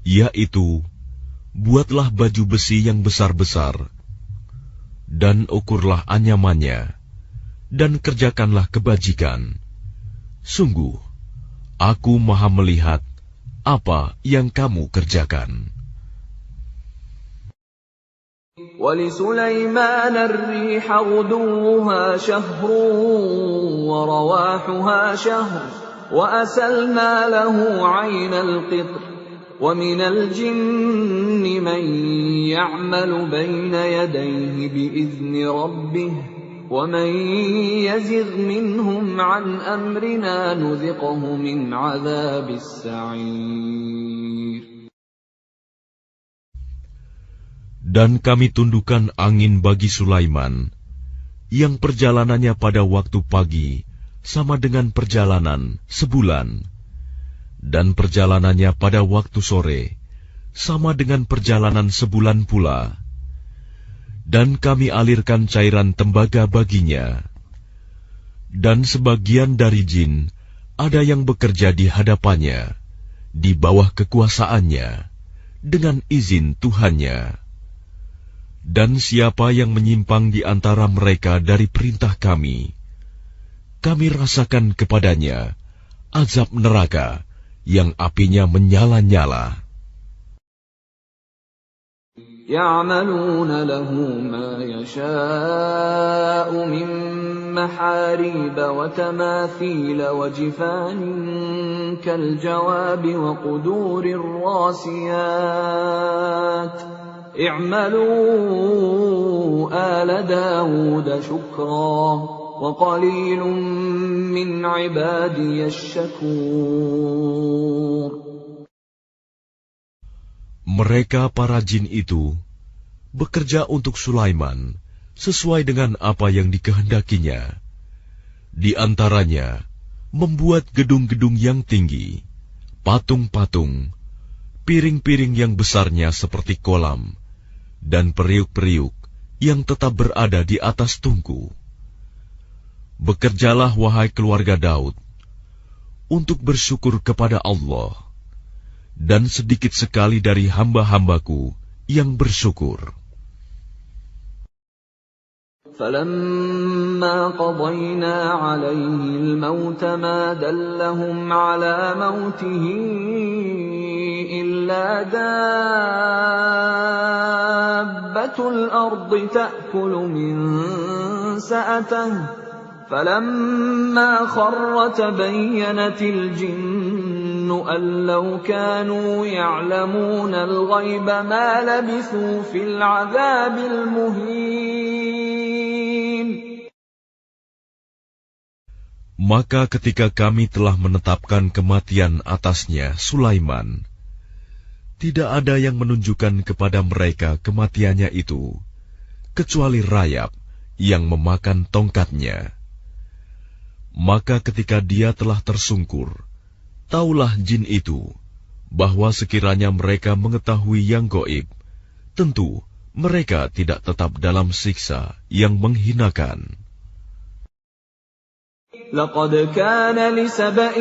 Speaker 2: Yaitu, buatlah baju besi yang besar-besar, dan ukurlah anyamannya, dan kerjakanlah kebajikan. Sungguh, aku maha melihat apa yang kamu kerjakan.
Speaker 1: وَلِسُلَيْمَانَ الرِّيحَ غُدُوُّهَا شَهْرٌ وَرَوَاحُهَا شَهْرٌ وَأَسَلْنَا لَهُ عَيْنَ الْقِطْرِ وَمِنَ الْجِنِّ مَن يَعْمَلُ بَيْنَ يَدَيْهِ بِإِذْنِ رَبِّهِ وَمَن يَزِغْ مِنْهُمْ عَنْ أَمْرِنَا نُذِقْهُ مِنْ عَذَابِ السَّعِيرِ.
Speaker 2: Dan kami tundukkan angin bagi Sulaiman, yang perjalanannya pada waktu pagi sama dengan perjalanan sebulan, dan perjalanannya pada waktu sore sama dengan perjalanan sebulan pula. Dan kami alirkan cairan tembaga baginya. Dan sebagian dari jin ada yang bekerja di hadapannya, di bawah kekuasaannya, dengan izin Tuhannya. Dan siapa yang menyimpang di antara mereka dari perintah kami rasakan kepadanya azab neraka yang apinya menyala-nyala.
Speaker 1: يَعْمَلُونَ لَهُ مَا يَشَاءُ مِن مَّحَارِيبَ وَتَمَاثِيلَ وَجِفَانٍ كَالْجَوَابِ وَقُدُورٍ رَّاسِيَاتٍ اعْمَلُوا آلَ دَاوُودَ شُكْرًا وَقَلِيلٌ مِّنْ عِبَادِيَ الشَّكُورُ.
Speaker 2: Mereka para jin itu bekerja untuk Sulaiman sesuai dengan apa yang dikehendakinya. Di antaranya, membuat gedung-gedung yang tinggi, patung-patung, piring-piring yang besarnya seperti kolam, dan periuk-periuk yang tetap berada di atas tungku. Bekerjalah, wahai keluarga Daud, untuk bersyukur kepada Allah, dan sedikit sekali dari hamba-hambaku yang bersyukur.
Speaker 1: فَلَمَّا قَضَيْنَا عَلَيْهِ الْمَوْتَ مَا دَلَّهُمْ عَلَى مَوْتِهِ إِلَّا دَابَّةُ الْأَرْضِ تَأْكُلُ مِنْ سَأَتَهُ فَلَمَّا خَرَّ تَبَيَّنَتِ الْجِنُّ أَن لَّوْ كَانُوا يَعْلَمُونَ الْغَيْبَ مَا لَبِثُوا فِي الْعَذَابِ الْمُهِينِ.
Speaker 2: Maka ketika kami telah menetapkan kematian atasnya Sulaiman, tidak ada yang menunjukkan kepada mereka kematiannya itu, kecuali rayap yang memakan tongkatnya. Maka ketika dia telah tersungkur, taulah jin itu bahwa sekiranya mereka mengetahui yang gaib, tentu mereka tidak tetap dalam siksa yang menghinakan.
Speaker 1: لَقَدْ كَانَ لِسَبَإٍ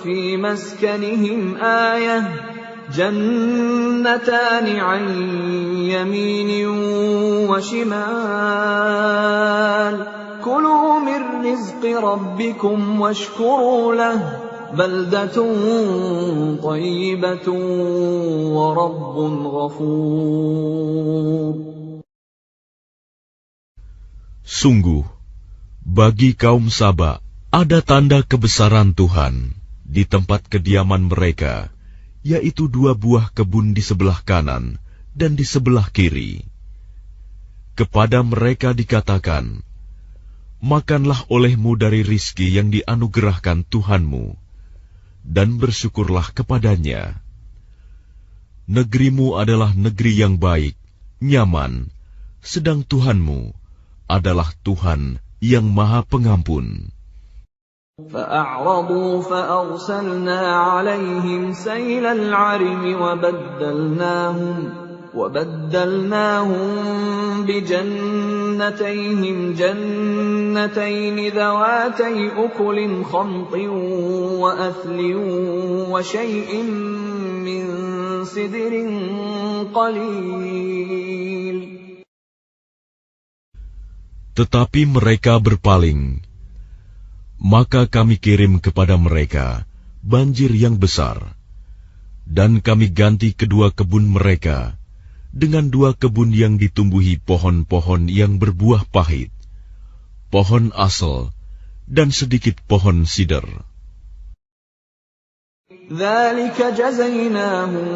Speaker 1: فِي مَسْكَنِهِمْ آيَةٌ جَنَّتَانِ عَنْ يَمِينٍ وَشِمَالٍ كُلُوا مِنْ رِزْقِ رَبِّكُمْ وَاشْكُرُوا لَهُ بَلْدَةٌ طَيِّبَةٌ وَرَبٌّ غَفُورٌ.
Speaker 2: Sungguh, bagi kaum Saba ada tanda kebesaran Tuhan di tempat kediaman mereka, yaitu 2 buah kebun di sebelah kanan dan di sebelah kiri. Kepada mereka dikatakan, makanlah olehmu dari rizki yang dianugerahkan Tuhanmu, dan bersyukurlah kepadanya. Negerimu adalah negeri yang baik, nyaman, sedang Tuhanmu adalah Tuhan yang Maha Pengampun.
Speaker 1: فَأَعْرَضُوا فَأَرْسَلْنَا عَلَيْهِمْ سَيْلَ الْعَرِمِ وَبَدَّلْنَاهُمْ بِجَنَّتَيْهِمْ جَنَّتَيْنِ جنتين ذواتي أكل خمط وأثل وشيء من سدر قليل.
Speaker 2: Tetapi mereka berpaling, maka kami kirim kepada mereka banjir yang besar, dan kami ganti kedua kebun mereka dengan dua kebun yang ditumbuhi pohon-pohon yang berbuah pahit, pohon asel, dan sedikit pohon sider.
Speaker 1: ذلك جزيناهم